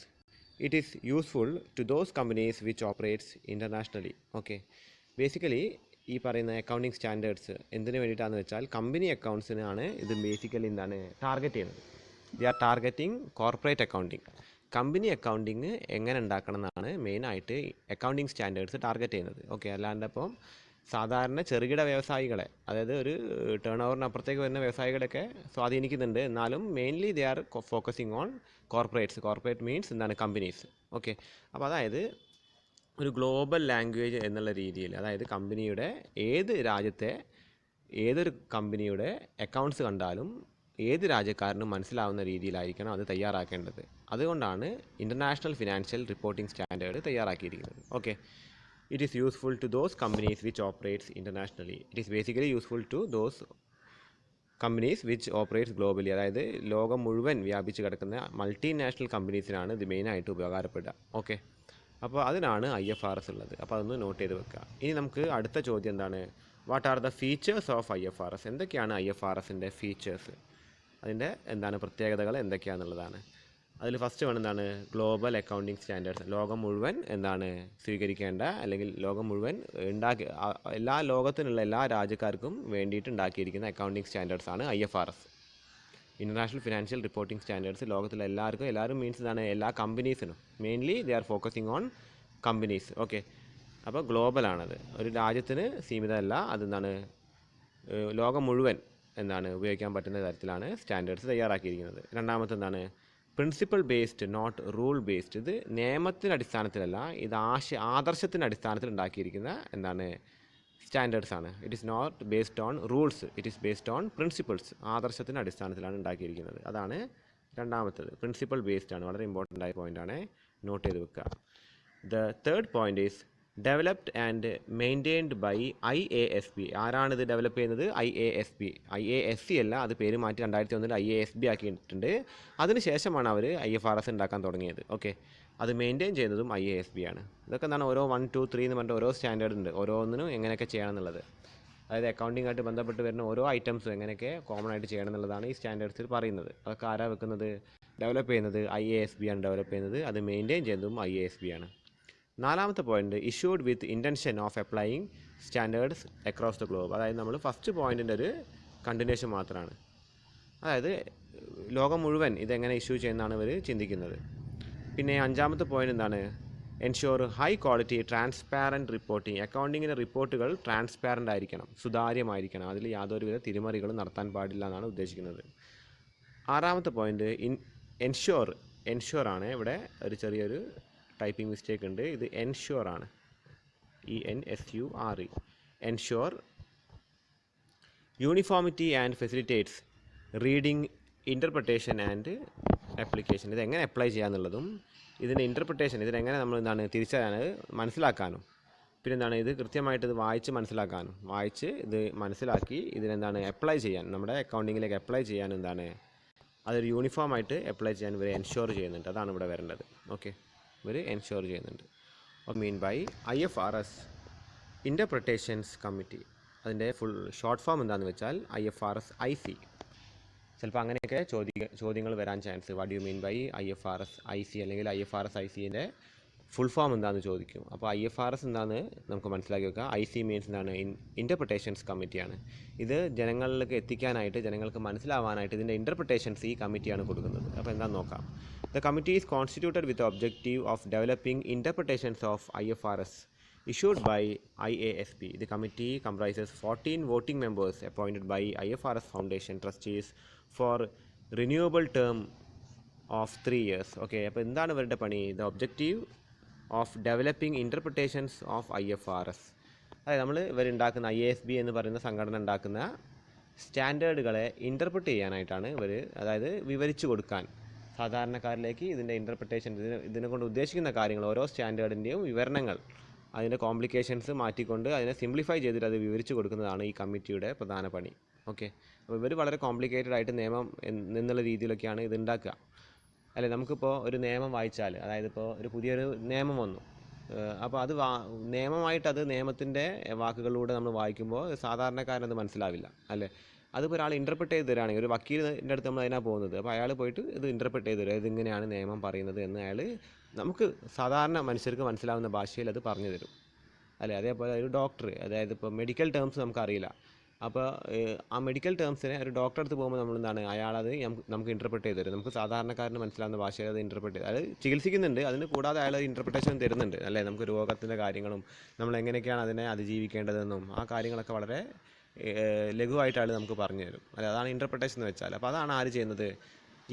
It is useful to those companies which operates internationally. Okay, basically ഈ പറയുന്ന accounting standards എന്തിനു വേണ്ടിയിട്ടാണെന്ന് വെച്ചാൽ company അക്കൗണ്ട്സിനാണ് ഇത് basically എന്താണ് target ചെയ്യുന്നത്. They are targeting corporate accounting. Company accounting എങ്ങനെ ഉണ്ടാക്കണം എന്നാണ് മെയിനായിട്ട് അക്കൗണ്ടിങ് സ്റ്റാൻഡേർഡ്സ് ടാർഗറ്റ് ചെയ്യുന്നത്. ഓക്കെ, അല്ലാണ്ട് അപ്പം സാധാരണ ചെറുകിട വ്യവസായികളെ, അതായത് ഒരു ടേൺ ഓവറിനപ്പുറത്തേക്ക് വരുന്ന വ്യവസായികളെയൊക്കെ സ്വാധീനിക്കുന്നുണ്ട്. എന്നാലും mainly they are focusing on corporates. Corporate means എന്താണ്, കമ്പനീസ്. ഓക്കെ, അപ്പോൾ അതായത് ഒരു ഗ്ലോബൽ ലാംഗ്വേജ് എന്നുള്ള രീതിയിൽ, അതായത് കമ്പനിയുടെ ഏത് രാജ്യത്തെ ഏതൊരു കമ്പനിയുടെ അക്കൗണ്ട്സ് കണ്ടാലും ഏത് രാജ്യക്കാരനും മനസ്സിലാവുന്ന രീതിയിലായിരിക്കണം അത് തയ്യാറാക്കേണ്ടത്. അതുകൊണ്ടാണ് ഇൻ്റർനാഷണൽ ഫിനാൻഷ്യൽ റിപ്പോർട്ടിംഗ് സ്റ്റാൻഡേർഡ് തയ്യാറാക്കിയിരിക്കുന്നത്. Okay, it is useful to those companies which operates internationally. It is basically useful to those companies which operates globally. അതായത് ലോകം മുഴുവൻ വ്യാപിച്ച് കിടക്കുന്ന മൾട്ടിനാഷണൽ കമ്പനീസിനാണ് ഇത് മെയിനായിട്ട് ഉപകാരപ്പെടുക. ഓക്കെ, അപ്പോൾ അതിനാണ് IFRS ഉള്ളത്. അപ്പോൾ അതൊന്ന് നോട്ട് ചെയ്ത് വെക്കുക. ഇനി നമുക്ക് അടുത്ത ചോദ്യം എന്താണ്, what are the features of IFRS? എന്തൊക്കെയാണ് IFRSൻ്റെ ഫീച്ചേഴ്സ്, അതിൻ്റെ എന്താണ് പ്രത്യേകതകൾ എന്തൊക്കെയാണെന്നുള്ളതാണ്. അതിൽ ഫസ്റ്റ് വേണം എന്താണ്, ഗ്ലോബൽ അക്കൗണ്ടിങ് സ്റ്റാൻഡേർഡ്സ്. ലോകം മുഴുവൻ എന്താണ് സ്വീകരിക്കേണ്ട, അല്ലെങ്കിൽ ലോകം മുഴുവൻ എല്ലാ ലോകത്തിനുള്ള എല്ലാ രാജ്യക്കാർക്കും വേണ്ടിയിട്ട് ഉണ്ടാക്കിയിരിക്കുന്ന അക്കൗണ്ടിങ് സ്റ്റാൻഡേർഡ്സാണ് IFRS, international financial reporting standards. ലോകത്തിലെ എല്ലാവരും മീൻസ് എന്താണ്, എല്ലാ കമ്പനീസിനും. Mainly they are focusing on companies. Okay, അപ്പോൾ ഗ്ലോബലാണത്, ഒരു രാജ്യത്തിന് സീമിതമല്ല, അതെന്താണ് ലോകം മുഴുവൻ എന്താണ് ഉപയോഗിക്കാൻ പറ്റുന്ന തരത്തിലാണ് സ്റ്റാൻഡേർഡ്സ് തയ്യാറാക്കിയിരിക്കുന്നത്. രണ്ടാമത്തെ എന്താണ്, principle based not rule based. ഇത് നിയമത്തിൻ്റെ അടിസ്ഥാനത്തിലല്ല, ഇത് ആദർശത്തിൻ്റെ അടിസ്ഥാനത്തിൽ ഉണ്ടാക്കിയിരിക്കുന്ന എന്താണ് സ്റ്റാൻഡേർഡ്സ് ആണ്. It is not based on rules, it is based on principles. ആദർശത്തിൻ്റെ അടിസ്ഥാനത്തിലാണ് ഉണ്ടാക്കിയിരിക്കുന്നത്. അതാണ് രണ്ടാമത്തേത്, പ്രിൻസിപ്പൽ ബേസ്ഡ് ആണ്. വളരെ ഇമ്പോർട്ടൻ്റ് ആയ പോയിൻ്റാണ്, നോട്ട് ചെയ്ത് വെക്കുക. The third point is developed and maintained by IASB. ആരാണിത് ഡെവലപ്പ് ചെയ്യുന്നത്? IASB. IASC അല്ല, അത് പേര് മാറ്റി 2001 IASB ആക്കിയിട്ടുണ്ട്. അതിനുശേഷമാണ് അവർ IFRS ഉണ്ടാക്കാൻ തുടങ്ങിയത്. ഓക്കെ, അത് മെയിൻറ്റെയിൻ ചെയ്യുന്നതും IASB ആണ്. ഇതൊക്കെ എന്താണ്, ഓരോ 1, 2, 3 എന്ന് പറഞ്ഞിട്ട് ഓരോ സ്റ്റാൻഡേർഡ് ഉണ്ട്, ഓരോന്നിനും എങ്ങനെയൊക്കെ ചെയ്യണം എന്നുള്ളത്. അതായത് അക്കൗണ്ടിങ് ആയിട്ട് ബന്ധപ്പെട്ട് വരുന്ന ഓരോ ഐറ്റംസും എങ്ങനെയൊക്കെ കോമൺ ആയിട്ട് ചെയ്യണം എന്നുള്ളതാണ് ഈ സ്റ്റാൻഡേർഡ്സിൽ പറയുന്നത്. അതൊക്കെ ആരാ വെക്കുന്നത്, ഡെവലപ്പ് ചെയ്യുന്നത് IASB ആണ് ഡെവലപ്പ് ചെയ്യുന്നത്, അത് മെയിൻറ്റെയിൻ ചെയ്യുന്നതും IASB ആണ്. നാലാമത്തെ point, issued with intention of applying standards across the globe. അതായത് നമ്മൾ ഫസ്റ്റ് പോയിൻറ്റിൻ്റെ ഒരു കണ്ടിന്യൂഷൻ മാത്രമാണ്. അതായത് ലോകം മുഴുവൻ ഇതെങ്ങനെ ഇഷ്യൂ ചെയ്യുന്നതാണ് ഇവർ ചിന്തിക്കുന്നത്. പിന്നെ അഞ്ചാമത്തെ പോയിൻ്റ് എന്താണ്, ensure high quality transparent reporting. അക്കൗണ്ടിങ്ങിൻ്റെ റിപ്പോർട്ടുകൾ ട്രാൻസ്പാരൻ്റ് ആയിരിക്കണം, സുതാര്യമായിരിക്കണം, അതിൽ യാതൊരുവിധ തിരിമറികളും നടത്താൻ പാടില്ല എന്നാണ് ഉദ്ദേശിക്കുന്നത്. ആറാമത്തെ പോയിൻ്റ് എൻഷുർ ആണ്. ഇവിടെ ഒരു ചെറിയൊരു ടൈപ്പിംഗ് മിസ്റ്റേക്ക് ഉണ്ട്, ഇത് എൻഷുർ ആണ്, ENSURE. Ensure uniformity and facilitates reading, interpretation and application. ഇതെങ്ങനെ അപ്ലൈ ചെയ്യാന്നുള്ളതും ഇതിൻ്റെ ഇൻ്റർപ്രിട്ടേഷൻ, ഇതിനെങ്ങനെ നമ്മൾ എന്താണ് തിരിച്ചറിയാൻ മനസ്സിലാക്കാനും, പിന്നെ എന്താണ് ഇത് കൃത്യമായിട്ട് ഇത് വായിച്ച് മനസ്സിലാക്കാനും, വായിച്ച് ഇത് മനസ്സിലാക്കി ഇതിനെന്താണ് അപ്ലൈ ചെയ്യാൻ, നമ്മുടെ അക്കൗണ്ടിങ്ങിലേക്ക് അപ്ലൈ ചെയ്യാൻ എന്താണ് അതൊരു യൂണിഫോമായിട്ട് അപ്ലൈ ചെയ്യാൻ ഇവർ എൻഷുർ ചെയ്യുന്നുണ്ട്. അതാണ് ഇവിടെ വരേണ്ടത്. ഓക്കെ, ഇവർ എൻഷുർ ചെയ്യുന്നുണ്ട്. Mean by IFRS interpretations committee. അതിൻ്റെ ഫുൾ ഷോർട്ട് ഫോം എന്താണെന്ന് വെച്ചാൽ IFRS IC. ചിലപ്പോൾ അങ്ങനെയൊക്കെ ചോദ്യങ്ങൾ വരാൻ chance. What you mean by IFRS IC, അല്ലെങ്കിൽ IFRS ICൻ്റെ ഫുൾ ഫോം എന്താണെന്ന് ചോദിക്കും. അപ്പോൾ IFRS എന്താണെന്ന് നമുക്ക് മനസ്സിലാക്കി വെക്കുക. IC മീൻസ് എന്താണ്, ഇൻ്റർപ്രിട്ടേഷൻസ് കമ്മിറ്റിയാണ്. ഇത് ജനങ്ങളിലേക്ക് എത്തിക്കാനായിട്ട്, ജനങ്ങൾക്ക് മനസ്സിലാവാനായിട്ട് ഇതിൻ്റെ ഇൻ്റർപ്രിട്ടേഷൻസ് ഈ കമ്മിറ്റിയാണ് കൊടുക്കുന്നത്. അപ്പോൾ എന്താണെന്ന് നോക്കാം. The committee is constituted with the objective of developing interpretations of IFRS issued by IASB. The committee comprises 14 voting members appointed by IFRS Foundation trustees for renewable term of 3 years. Okay, അപ്പോൾ എന്താണ് ഇവരുടെ പണി? The objective of developing interpretations of IFRS. അതായത് നമ്മൾ ഇവരുണ്ടാക്കുന്ന IASB എന്ന് പറയുന്ന സംഘടന ഉണ്ടാക്കുന്ന സ്റ്റാൻഡേർഡുകളെ ഇൻ്റർപ്രിറ്റ് ചെയ്യാനായിട്ടാണ് ഇവർ, അതായത് വിവരിച്ചു കൊടുക്കാൻ സാധാരണക്കാരിലേക്ക് ഇതിൻ്റെ ഇൻ്റർപ്രിട്ടേഷൻ, ഇതിനെ കൊണ്ട് ഉദ്ദേശിക്കുന്ന കാര്യങ്ങൾ, ഓരോ സ്റ്റാൻഡേർഡിൻ്റെയും വിവരണങ്ങൾ, അതിൻ്റെ കോംപ്ലിക്കേഷൻസ് മാറ്റിക്കൊണ്ട് അതിനെ സിംപ്ലിഫൈ ചെയ്തിട്ട് അത് വിവരിച്ചു കൊടുക്കുന്നതാണ് ഈ കമ്മിറ്റിയുടെ പ്രധാന പണി. ഓക്കെ, അപ്പോൾ ഇവർ വളരെ കോംപ്ലിക്കേറ്റഡ് ആയിട്ട് നിയമം എന്നുള്ള രീതിയിലൊക്കെയാണ് ഇത് ഉണ്ടാക്കുക. അല്ലെ, നമുക്കിപ്പോൾ ഒരു നിയമം വായിച്ചാൽ, അതായത് ഇപ്പോൾ ഒരു പുതിയൊരു നിയമം വന്നു, അപ്പോൾ അത് നിയമമായിട്ട് അത് നിയമത്തിൻ്റെ വാക്കുകളിലൂടെ നമ്മൾ വായിക്കുമ്പോൾ സാധാരണക്കാരനത് മനസ്സിലാവില്ല. അല്ലേ, അതിപ്പോൾ ഒരാൾ ഇൻ്റർപ്രറ്റ് ചെയ്ത് തരാണെങ്കിൽ, ഒരു വക്കീലിൻ്റെ അടുത്ത് നമ്മൾ അതിനാണ് പോകുന്നത്, അപ്പോൾ അയാൾ പോയിട്ട് ഇത് ഇൻ്റർപ്രറ്റ് ചെയ്ത് തരും, ഇതിങ്ങനെയാണ് നിയമം പറയുന്നത് എന്ന് അയാൾ നമുക്ക് സാധാരണ മനുഷ്യർക്ക് മനസ്സിലാവുന്ന ഭാഷയിൽ അത് പറഞ്ഞു തരും. അല്ലേ, അതേപോലെ ഒരു ഡോക്ടർ, അതായത് ഇപ്പോൾ മെഡിക്കൽ ടേംസ് നമുക്കറിയില്ല, അപ്പോൾ ആ മെഡിക്കൽ ടേംസിനെ ഒരു ഡോക്ടറെ അടുത്ത് പോകുമ്പോൾ നമ്മൾ എന്താണ്, അയാളത് നമുക്ക് ഇൻ്റർപ്രറ്റ് ചെയ്ത് തരും, നമുക്ക് സാധാരണക്കാരന് മനസ്സിലാവുന്ന ഭാഷയിൽ അത് ഇൻ്റർപ്രറ്റ് ചെയ്ത്, അത് ചികിത്സിക്കുന്നുണ്ട്, അതിന് കൂടാതെ അയാൾ ഇൻ്റർപ്രിട്ടേഷൻ തരുന്നുണ്ട്. അല്ലേ, നമുക്ക് രോഗത്തിൻ്റെ കാര്യങ്ങളും നമ്മൾ എങ്ങനെയൊക്കെയാണ് അതിനെ അതിജീവിക്കേണ്ടതെന്നും ആ കാര്യങ്ങളൊക്കെ വളരെ ലഘുവായിട്ട് അയാൾ നമുക്ക് പറഞ്ഞു തരും. അല്ലെ, അതാണ് ഇൻ്റർപ്രിട്ടേഷൻ എന്ന് വെച്ചാൽ. അപ്പോൾ അതാണ് ആര് ചെയ്യുന്നത്,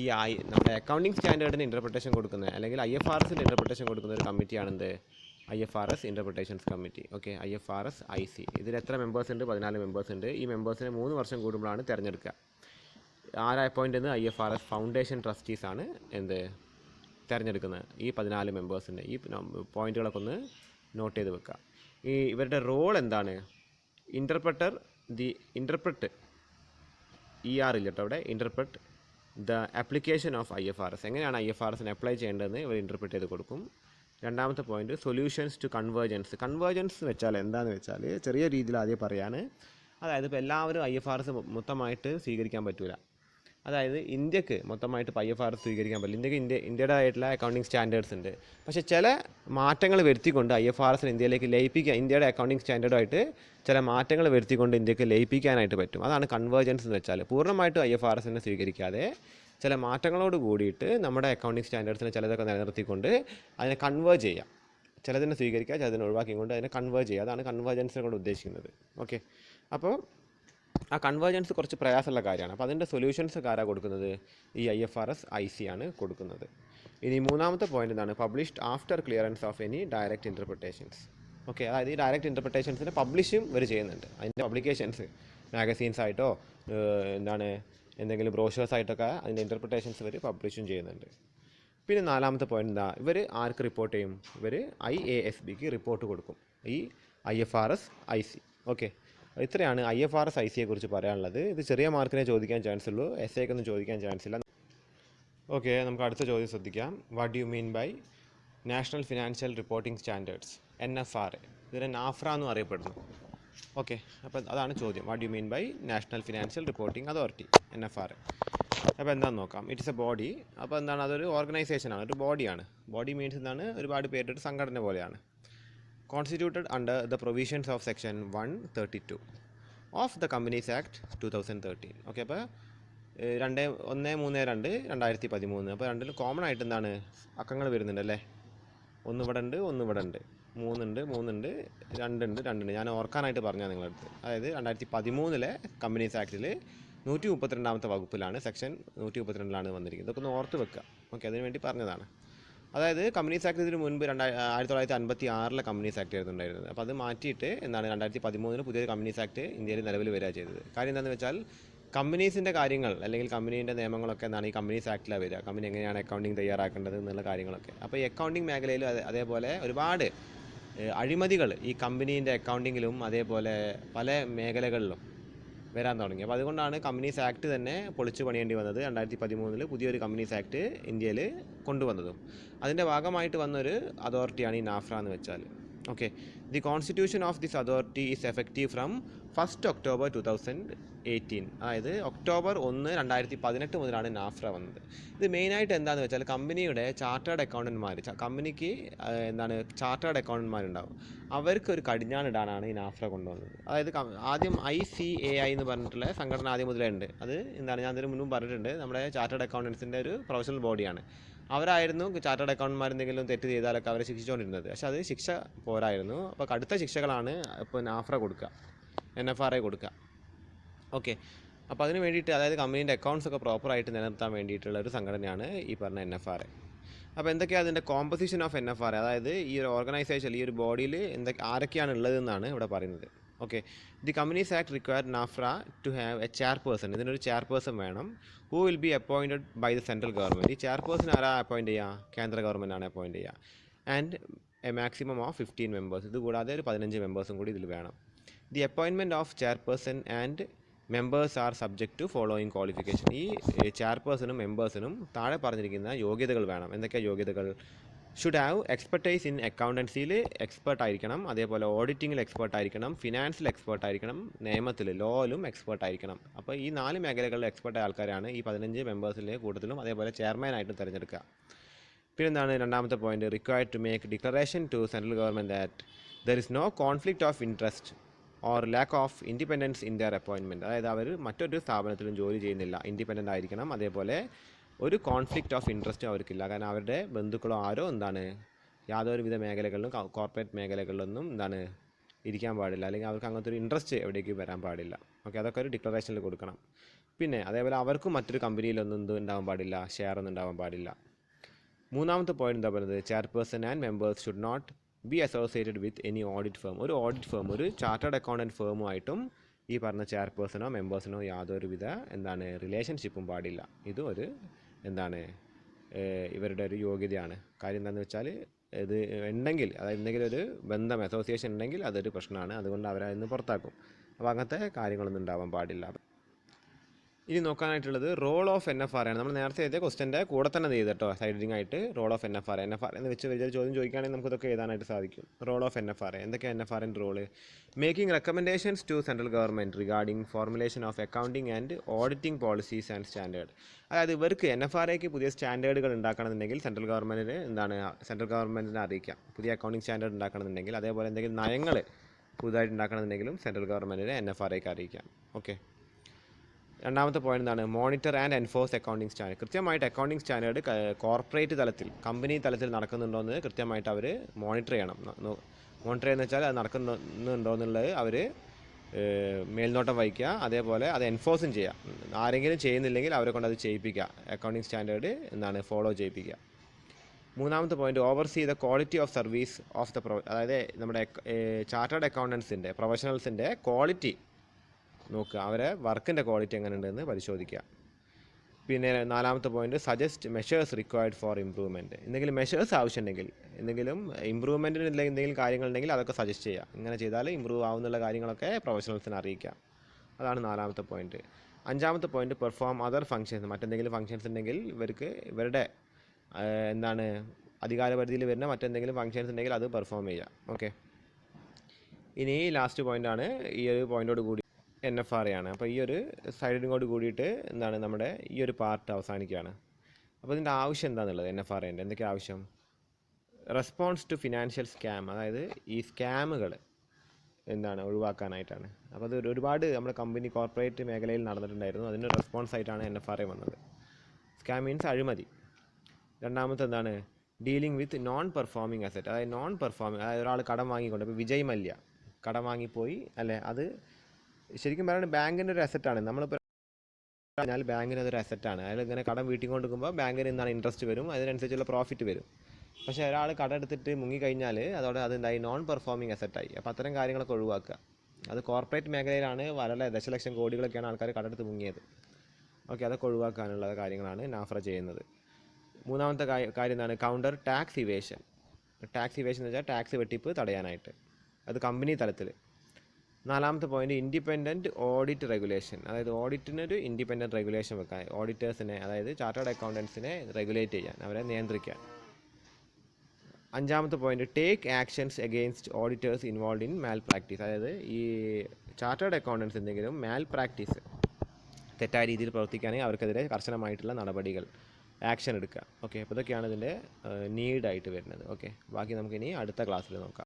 ഈ നമ്മുടെ അക്കൗണ്ടിങ് സ്റ്റാൻഡേർഡിന് ഇൻ്റർപ്രിട്ടേഷൻ കൊടുക്കുന്നത്, അല്ലെങ്കിൽ IFRSന് ഇൻ്റർപ്രിട്ടേഷൻ കൊടുക്കുന്ന ഒരു കമ്മിറ്റിയാണെന്ത്, IFRS interpretations committee. Okay, IFRS IC. ഇതിൽ എത്ര മെമ്പേഴ്സ് ഉണ്ട്? 14 മെമ്പേഴ്സ് ഉണ്ട്. ഈ മെമ്പേഴ്സിനെ 3 വർഷം കൂടുമ്പോഴാണ് തിരഞ്ഞെടുക്കുക. ആരാ അപ്പോയിൻ്റ് ചെയ്യുന്നത്? IFRS ഫൗണ്ടേഷൻ ട്രസ്റ്റീസാണ് തിരഞ്ഞെടുക്കുന്നത് ഈ 14 മെമ്പേഴ്സിൻ്റെ. ഈ പോയിന്റുകളൊക്കെ ഒന്ന് നോട്ട് ചെയ്ത് വെക്കുക. ഈ ഇവരുടെ റോൾ എന്താണ്? ഇൻ്റർപ്രറ്റ് ER ഇല്ല കേട്ടോ അവിടെ, interpret the application of IFRS. എങ്ങനെയാണ് IFRSനെ അപ്ലൈ ചെയ്യേണ്ടതെന്ന് ഇവർ ഇൻ്റർപ്രറ്റ് ചെയ്ത് കൊടുക്കും. രണ്ടാമത്തെ point, solutions to convergence. Convergence വെച്ചാൽ എന്താണെന്ന് വെച്ചാൽ ചെറിയ രീതിയിൽ ആദ്യം പറയാണ്. അതായത് ഇപ്പോൾ എല്ലാവരും IFRS മൊത്തമായിട്ട് സ്വീകരിക്കാൻ പറ്റില്ല. അതായത് ഇന്ത്യക്ക് മൊത്തമായിട്ട് ഇപ്പോൾ IFRS സ്വീകരിക്കാൻ പറ്റില്ല. ഇന്ത്യയുടെ ആയിട്ടുള്ള അക്കൗണ്ടിങ് സ്റ്റാൻഡേർഡ്സ് ഉണ്ട്. പക്ഷേ ചില മാറ്റങ്ങൾ വരുത്തിക്കൊണ്ട് IFRSന് ഇന്ത്യയിലേക്ക് ലയിപ്പിക്കാൻ, ഇന്ത്യയുടെ അക്കൗണ്ടിങ് സ്റ്റാൻഡേർഡായിട്ട് ചില മാറ്റങ്ങൾ വരുത്തിക്കൊണ്ട് ഇന്ത്യക്ക് ലയിപ്പിക്കാനായിട്ട് പറ്റും. അതാണ് കൺവേർജൻസ് എന്ന് വെച്ചാൽ. പൂർണ്ണമായിട്ടും IFRSനെ സ്വീകരിക്കാതെ ചില മാറ്റങ്ങളോട് കൂടിയിട്ട് നമ്മുടെ അക്കൗണ്ടിങ് സ്റ്റാൻഡേർഡ്സിനെ ചിലതൊക്കെ നിലനിർത്തിക്കൊണ്ട് അതിനെ കൺവേർജ് ചെയ്യാം. ചിലതിനെ സ്വീകരിക്കുക, ചിലതിനെ ഒഴിവാക്കിക്കൊണ്ട് അതിനെ കൺവേർജ് ചെയ്യുക. അതാണ് കൺവേർജൻസിനെ കൊണ്ട് ഉദ്ദേശിക്കുന്നത്. ഓക്കെ, അപ്പോൾ ആ കൺവേർജൻസ് കുറച്ച് പ്രയാസമുള്ള കാര്യമാണ്. അപ്പോൾ അതിൻ്റെ സൊല്യൂഷൻസ് ആരാണ് കൊടുക്കുന്നത്? ഈ IFRS IC ആണ് കൊടുക്കുന്നത്. ഇനി മൂന്നാമത്തെ പോയിന്റ് എന്താണ്? Published after clearance of any direct interpretations. Okay, അതായത് ഈ ഡയറക്റ്റ് ഇൻ്റർപ്രിട്ടേഷൻസിനെ പബ്ലിഷും ഇവർ ചെയ്യുന്നുണ്ട്. അതിൻ്റെ പബ്ലിക്കേഷൻസ് മാഗസീൻസ് ആയിട്ടോ എന്തെങ്കിലും ബ്രോഷേഴ്സ് ആയിട്ടൊക്കെ അതിൻ്റെ ഇൻ്റർപ്രിട്ടേഷൻസ് ഇവർ പബ്ലിഷും ചെയ്യുന്നുണ്ട്. പിന്നെ നാലാമത്തെ പോയിന്റ് എന്താ? ഇവർ ആർക്ക് റിപ്പോർട്ട് ചെയ്യും? ഇവർ IASBക്ക് റിപ്പോർട്ട് കൊടുക്കും, ഈ IFRS IC. ഓക്കെ, ഇത്രയാണ് IFRS ICയെ കുറിച്ച് പറയാനുള്ളത്. ഇത് ചെറിയ മാർക്കിനെ ചോദിക്കാൻ ചാൻസ് ഉള്ളൂ, എസ്സേക്കൊന്നും ചോദിക്കാൻ ചാൻസ് ഇല്ല. ഓക്കെ, നമുക്ക് അടുത്ത ചോദ്യം ശ്രദ്ധിക്കാം. What do you mean by national financial reporting standards, NFRA? ഇതിനെ നാഫ്ര എന്നും അറിയപ്പെടുന്നു. ഓക്കെ, അപ്പോൾ അതാണ് ചോദ്യം. What do mean by national financial reporting authority, NFRA? അപ്പോൾ എന്താണെന്ന് നോക്കാം. It's a body. അപ്പോൾ എന്താണ്? അതൊരു ഓർഗനൈസേഷനാണ്, ഒരു ബോഡിയാണ്. ബോഡി മീൻസ് എന്താണ്? ഒരുപാട് പേരുടെ സംഘടന പോലെയാണ്. Constituted under the provisions of section 132 of the companies act 2013. Okay, അപ്പോൾ 132/2013. അപ്പോൾ രണ്ടിലും കോമൺ ആയിട്ട് എന്താണ് അക്കങ്ങൾ വരുന്നുണ്ട് അല്ലേ? ഒന്ന് ഇവിടെ ഉണ്ട്, ഒന്ന് ഇവിടെ ഉണ്ട്, 3 ഉണ്ട്, 2 ഉണ്ട്. ഞാൻ ഓർക്കാനായിട്ട് പറഞ്ഞാൽ നിങ്ങളടുത്ത്. അതായത് 2013 കമ്പനീസ് ആക്ടിൽ 132ാമത്തെ വകുപ്പിലാണ്, സെക്ഷൻ 132 വന്നിരിക്കുന്നത്. ഇതൊക്കെ ഒന്ന് ഓർത്ത് വെക്കുക. ഓക്കെ, അതിന് വേണ്ടി പറഞ്ഞതാണ്. അതായത് കമ്പനീസ് ആക്ട് ഇതിന് മുൻപ് 1956 കമ്പനീസ് ആക്ട് ആയിരുന്നുണ്ടായിരുന്നത്. അപ്പോൾ അത് മാറ്റിയിട്ട് എന്താണ് 2013 പുതിയൊരു കമ്പനീസ് ആക്ട് ഇന്ത്യയിൽ നിലവിൽ വരിക ചെയ്തത്. കാര്യം എന്താണെന്ന് വെച്ചാൽ കമ്പനീസിൻ്റെ കാര്യങ്ങൾ അല്ലെങ്കിൽ കമ്പനീൻ്റെ നിയമങ്ങളൊക്കെ എന്താണ് ഈ കമ്പനീസ് ആക്ടിലാണ് വരിക. കമ്പനി എങ്ങനെയാണ് അക്കൗണ്ടിങ് തയ്യാറാക്കേണ്ടത് എന്നുള്ള കാര്യങ്ങളൊക്കെ. അപ്പോൾ ഈ അക്കൗണ്ടിങ് മേഖലയിൽ അതേപോലെ ഒരുപാട് അഴിമതികൾ ഈ കമ്പനീൻ്റെ അക്കൗണ്ടിങ്ങിലും അതേപോലെ പല മേഖലകളിലും വരാൻ തുടങ്ങി. അപ്പോൾ അതുകൊണ്ടാണ് കമ്പനീസ് ആക്ട് തന്നെ പൊളിച്ചു പണിയേണ്ടി വന്നത്. 2013 പുതിയൊരു കമ്പനീസ് ആക്ട് ഇന്ത്യയിൽ കൊണ്ടുവന്നതും അതിൻ്റെ ഭാഗമായിട്ട് വന്നൊരു അതോറിറ്റിയാണ് ഈ നാഫ്ര എന്ന് വെച്ചാൽ. Okay, the constitution of this authority is effective from 1 October 2018. അതായത് October 1, 2018 മുതലാണ് നാഫ്ര വന്നത്. ഇത് മെയിനായിട്ട് എന്താണെന്ന് വെച്ചാൽ കമ്പനിയുടെ ചാർട്ടേഡ് അക്കൗണ്ടന്മാർ, കമ്പനിക്ക് എന്താണ് ചാർട്ടേഡ് അക്കൗണ്ടന്മാരുണ്ടാവും, അവർക്ക് ഒരു കടിഞ്ഞാണിടാനാണ് ഈ നാഫ്ര കൊണ്ടുവന്നത്. അതായത് ആദ്യം ICAI എന്ന് പറഞ്ഞിട്ടുള്ള സംഘടന ആദ്യം മുതലേ ഉണ്ട്. അത് എന്താണ്, ഞാൻ അതിന് മുൻപും പറഞ്ഞിട്ടുണ്ട്, നമ്മുടെ ചാർട്ടേഡ് അക്കൗണ്ടൻസിൻ്റെ ഒരു പ്രൊഫഷണൽ ബോഡിയാണ്. അവരായിരുന്നു ചാർട്ടേഡ് അക്കൗണ്ടന്മാർ എന്തെങ്കിലും തെറ്റ് ചെയ്താലൊക്കെ അവരെ ശിക്ഷിച്ചുകൊണ്ടിരുന്നത്. പക്ഷെ അത് ശിക്ഷ പോരായിരുന്നു. അപ്പോൾ കടുത്ത ശിക്ഷകളാണ് ഇപ്പോൾ നാഫ്ര കൊടുക്കുക, NFRA കൊടുക്കുക. ഓക്കെ, അപ്പോൾ അതിന് വേണ്ടിയിട്ട്, അതായത് കമ്പനീൻ്റെ അക്കൗണ്ട്സ് ഒക്കെ പ്രോപ്പറായിട്ട് നിലനിർത്താൻ വേണ്ടിയിട്ടുള്ള ഒരു സംഘടനയാണ് ഈ പറഞ്ഞ NFRA. അപ്പോൾ എന്തൊക്കെയാണ് അതിൻ്റെ കോമ്പസിഷൻ ഓഫ് NFRA, അതായത് ഈ ഒരു ഓർഗനൈസേഷൻ, ഈ ഒരു ബോഡിയിൽ ആരൊക്കെയാണ് ഉള്ളതെന്നാണ് ഇവിടെ പറയുന്നത്. Okay, the Companies Act require NFRA to have a chairperson. ഇതിനൊരു ചെയർപേഴ്സൺ വേണം. Who will be appointed by the central government. ഈ ചെയർപേഴ്സൺ ആരാ അപ്പോയിൻറ്റ് ചെയ്യുക? കേന്ദ്ര ഗവൺമെൻറ് ആണ് അപ്പോയിൻറ്റ് ചെയ്യുക. And a maximum of 15 members. ഇത് കൂടാതെ ഒരു 15 മെമ്പേഴ്സും കൂടി ഇതിൽ വേണം. The appointment of chairperson and members are subject to following qualification. ഈ ചെയർപേഴ്സണും മെമ്പേഴ്സിനും താഴെ പറഞ്ഞിരിക്കുന്ന യോഗ്യതകൾ വേണം. എന്തൊക്കെയാണ് യോഗ്യതകൾ? Should have expertise in അക്കൗണ്ടൻസിയിൽ expert ആയിരിക്കണം, അതേപോലെ ഓഡിറ്റിങ്ങിൽ എക്സ്പേർട്ട് ആയിരിക്കണം, ഫിനാൻസിൽ എക്സ്പേർട്ട് ആയിരിക്കണം, നിയമത്തിൽ ലോയിലും എക്സ്പേർട്ട് ആയിരിക്കണം. അപ്പോൾ ഈ 4 മേഖലകളിൽ എക്സ്പേർട്ട് ആൾക്കാരാണ് ഈ 15 മെമ്പേഴ്സിൻ്റെ കൂട്ടത്തിലും അതേപോലെ ചെയർമാനായിട്ടും തിരഞ്ഞെടുക്കുക. പിന്നെന്താണ് രണ്ടാമത്തെ point? Required to make declaration to central government that there is no conflict of interest or lack of independence in their appointment. അതായത് അവർ മറ്റൊരു സ്ഥാപനത്തിലും ജോലി ചെയ്യുന്നില്ല, ഇൻഡിപെൻഡൻ്റ് ആയിരിക്കണം, അതേപോലെ ഒരു കോൺഫ്ലിക്റ്റ് ഓഫ് ഇൻട്രസ്റ്റും അവർക്കില്ല. കാരണം അവരുടെ ബന്ധുക്കളോ ആരോ യാതൊരുവിധ മേഖലകളിലും കോർപ്പറേറ്റ് മേഖലകളിലൊന്നും ഇരിക്കാൻ പാടില്ല, അല്ലെങ്കിൽ അവർക്ക് അങ്ങനത്തെ ഒരു ഇൻട്രസ്റ്റ് എവിടേക്ക് വരാൻ പാടില്ല. ഓക്കെ, അതൊക്കെ ഒരു ഡിക്ലറേഷനിൽ കൊടുക്കണം. പിന്നെ അതേപോലെ അവർക്കും മറ്റൊരു കമ്പനിയിലൊന്നും ഉണ്ടാവാൻ പാടില്ല, ഷെയർ ഒന്നും ഉണ്ടാവാൻ പാടില്ല. മൂന്നാമത്തെ പോയിന്റ് എന്താ പറയുന്നത്? Chairperson and members should not be associated with any audit firm. ഒരു ഓഡിറ്റ് ഫേം, ഒരു ചാർട്ടേഡ് അക്കൗണ്ടൻറ്റ് ഫേമുമായിട്ടും ഈ പറഞ്ഞ ചെയർപേഴ്സണോ മെമ്പേഴ്സിനോ യാതൊരുവിധ റിലേഷൻഷിപ്പും പാടില്ല. ഇതും ഒരു ഇവരുടെ ഒരു യോഗ്യതയാണ്. കാര്യം എന്താണെന്ന് വെച്ചാൽ ഇത് ഉണ്ടെങ്കിൽ, അതായത് എന്തെങ്കിലും ഒരു ബന്ധം, അസോസിയേഷൻ ഉണ്ടെങ്കിൽ അതൊരു പ്രശ്നമാണ്. അതുകൊണ്ട് അവരതിൽ നിന്ന് പുറത്താക്കും. അപ്പോൾ അങ്ങനത്തെ കാര്യങ്ങളൊന്നും ഉണ്ടാവാൻ പാടില്ല. ഇനി നോക്കാനായിട്ടുള്ളത് റോൾ ഓഫ് NFRA ആണ്. നമ്മൾ നേരത്തെ എഴുതിയ ക്വസ്റ്റൻ്റെ കൂടെ തന്നെ ചെയ്തിട്ടോ സൈഡിങ് ആയിട്ട് റോൾ ഓഫ് NFRA എന്ന് വെച്ച് വലിയൊരു ചോദ്യം ചോദിക്കുകയാണെങ്കിൽ നമുക്കിതൊക്കെ എഴുതാനായിട്ട് സാധിക്കും. റോൾ ഓഫ് NFRA എന്തൊക്കെയാണ്? NFRAൻ്റെ role making recommendations to central government regarding formulation of accounting and auditing policies and standard. അതായത് ഇവർക്ക് NFRAക്ക് പുതിയ സ്റ്റാൻഡേർഡുകൾ ഉണ്ടാക്കണമെന്നുണ്ടെങ്കിൽ സെൻട്രൽ ഗവൺമെൻറ്റിനെ അറിയിക്കാം. പുതിയ അക്കൗണ്ടിങ് സ്റ്റാൻഡേർഡ് ഉണ്ടാക്കണമെന്നുണ്ടെങ്കിൽ, അതേപോലെ എന്തെങ്കിലും നയങ്ങൾ പുതുതായിട്ട് ഉണ്ടാക്കണമെന്നുണ്ടെങ്കിലും സെൻട്രൽ ഗവൺമെൻറ്റിനെ NFRAക്ക് അറിയിക്കാം. ഓക്കെ, രണ്ടാമത്തെ പോയിന്റ് എന്താണ്? Monitor and enforce accounting standard. കൃത്യമായിട്ട് അക്കൗണ്ടിങ് സ്റ്റാൻഡേർഡ് കോർപ്പറേറ്റ് തലത്തിൽ, കമ്പനി തലത്തിൽ നടക്കുന്നുണ്ടോയെന്ന് കൃത്യമായിട്ട് അവർ മോണിറ്റർ ചെയ്യണം. മോണിറ്റർ ചെയ്യുന്ന വെച്ചാൽ അത് നടക്കുന്നുണ്ടോ എന്നുള്ളത് അവർ മേൽനോട്ടം വഹിക്കുക, അതേപോലെ അത് എൻഫോഴ്സും ചെയ്യുക. ആരെങ്കിലും ചെയ്യുന്നില്ലെങ്കിൽ അവരെ കൊണ്ട് അത് ചെയ്യിപ്പിക്കുക. അക്കൗണ്ടിങ് സ്റ്റാൻഡേർഡ് ഫോളോ ചെയ്യിപ്പിക്കുക. മൂന്നാമത്തെ point oversee the quality of service of the അതായത് നമ്മുടെ ചാർട്ടേഡ് അക്കൗണ്ടൻസിൻ്റെ പ്രൊഫഷണൽസിൻ്റെ ക്വാളിറ്റി നോക്കുക, അവരെ വർക്കിൻ്റെ ക്വാളിറ്റി എങ്ങനെ ഉണ്ടെന്ന് പരിശോധിക്കുക. പിന്നെ നാലാമത്തെ point suggest measures required for improvement. എന്തെങ്കിലും മെഷേഴ്സ് ആവശ്യമുണ്ടെങ്കിൽ, എന്തെങ്കിലും ഇമ്പ്രൂവ്മെൻറ്റിന് എന്തെങ്കിലും കാര്യങ്ങളുണ്ടെങ്കിൽ അതൊക്കെ സജസ്റ്റ് ചെയ്യുക. ഇങ്ങനെ ചെയ്താൽ ഇമ്പ്രൂവ് ആവുന്നുള്ള കാര്യങ്ങളൊക്കെ പ്രൊഫഷണൽസിനെ അറിയിക്കുക. അതാണ് നാലാമത്തെ പോയിന്റ്. അഞ്ചാമത്തെ പോയിന്റ് പെർഫോം അതർ ഫങ്ഷൻസ്. മറ്റെന്തെങ്കിലും ഫങ്ഷൻസ് ഉണ്ടെങ്കിൽ ഇവരുടെ അധികാരപരിധിയിൽ വരുന്ന മറ്റെന്തെങ്കിലും ഫങ്ഷൻസ് ഉണ്ടെങ്കിൽ അത് പെർഫോം ചെയ്യുക. ഓക്കെ, ഇനി ലാസ്റ്റ് പോയിൻ്റാണ്. ഈ ഒരു പോയിൻ്റോട് കൂടി NFRA ആണ്. അപ്പോൾ ഈ ഒരു സൈഡിനോട് കൂടിയിട്ട് നമ്മുടെ ഈ ഒരു പാർട്ട് അവസാനിക്കുകയാണ്. അപ്പോൾ ഇതിൻ്റെ ആവശ്യം എന്താണെന്നുള്ളത് NFRAൻ്റെ എന്തൊക്കെ ആവശ്യം? റെസ്പോൺസ് ടു ഫിനാൻഷ്യൽ സ്കാം, അതായത് ഈ സ്കാമുകൾ ഒഴിവാക്കാനായിട്ടാണ്. അപ്പോൾ അത് ഒരുപാട് നമ്മുടെ കമ്പനി കോർപ്പറേറ്റ് മേഖലയിൽ നടന്നിട്ടുണ്ടായിരുന്നു. അതിൻ്റെ റെസ്പോൺസ് ആയിട്ടാണ് NFRA വന്നത്. സ്കാം മീൻസ് അഴിമതി. രണ്ടാമത്തെ dealing with non performing asset. അതായത് അതായത് ഒരാൾ കടം വാങ്ങിക്കൊണ്ട്, ഇപ്പോൾ വിജയ് മല്യ കടം വാങ്ങിപ്പോയി അല്ലേ, അത് ശരിക്കും പറയുന്നത് ബാങ്കിൻ്റെ ഒരു അസറ്റാണ്. നമ്മളിപ്പോൾ പറഞ്ഞാൽ ബാങ്കിന് അതൊരു അസറ്റാണ്. അയാൾ ഇങ്ങനെ കടം വീട്ടിൽ കൊണ്ടുവെക്കുമ്പോൾ ബാങ്കിന് ഇൻട്രസ്റ്റ് വരും, അതിനനുസരിച്ചുള്ള പ്രോഫിറ്റ് വരും. പക്ഷേ ഒരാൾ കടം എടുത്തിട്ട് മുങ്ങിക്കഴിഞ്ഞാൽ അതോടെ അതെന്തായി? നോൺ പെർഫോമിംഗ് അസറ്റായി. അപ്പോൾ അത്തരം കാര്യങ്ങളൊക്കെ ഒഴിവാക്കുക. അത് കോർപ്പറേറ്റ് മേഖലയിലാണ് വളരെ ദശലക്ഷം കോടികളൊക്കെയാണ് ആൾക്കാർ കടമെടുത്ത് മുങ്ങിയത്. ഓക്കെ, അതൊക്കെ ഒഴിവാക്കാനുള്ള കാര്യങ്ങളാണ് NAFRA ചെയ്യുന്നത്. മൂന്നാമത്തെ കാര്യം counter tax evasion. Tax evasion എന്ന് വെച്ചാൽ ടാക്സ് വെട്ടിപ്പ് തടയാനായിട്ട്, അത് കമ്പനി തലത്തിൽ. നാലാമത്തെ പോയിന്റ് ഇൻഡിപെൻഡൻറ്റ് ഓഡിറ്റ് റെഗുലേഷൻ. അതായത് ഓഡിറ്റിനൊരു ഇൻഡിപെൻഡൻറ്റ് റെഗുലേഷൻ വെക്കാൻ, ഓഡിറ്റേഴ്സിനെ, അതായത് ചാർട്ടേഡ് അക്കൗണ്ടൻസിനെ റെഗുലേറ്റ് ചെയ്യാൻ, അവരെ നിയന്ത്രിക്കാൻ. അഞ്ചാമത്തെ point take actions against auditors involve in Mal practice. അതായത് ഈ ചാർട്ടേഡ് അക്കൗണ്ടൻസ് എന്തെങ്കിലും മാൽ പ്രാക്ടീസ്, തെറ്റായ രീതിയിൽ പ്രവർത്തിക്കുകയാണെങ്കിൽ അവർക്കെതിരെ കർശനമായിട്ടുള്ള നടപടികൾ, ആക്ഷൻ എടുക്കുക. ഓക്കെ, അപ്പോൾ ഇതൊക്കെയാണ് ഇതിൻ്റെ നീഡായിട്ട് വരുന്നത്. ഓക്കെ, ബാക്കി നമുക്കിനി അടുത്ത ക്ലാസ്സിൽ നോക്കാം.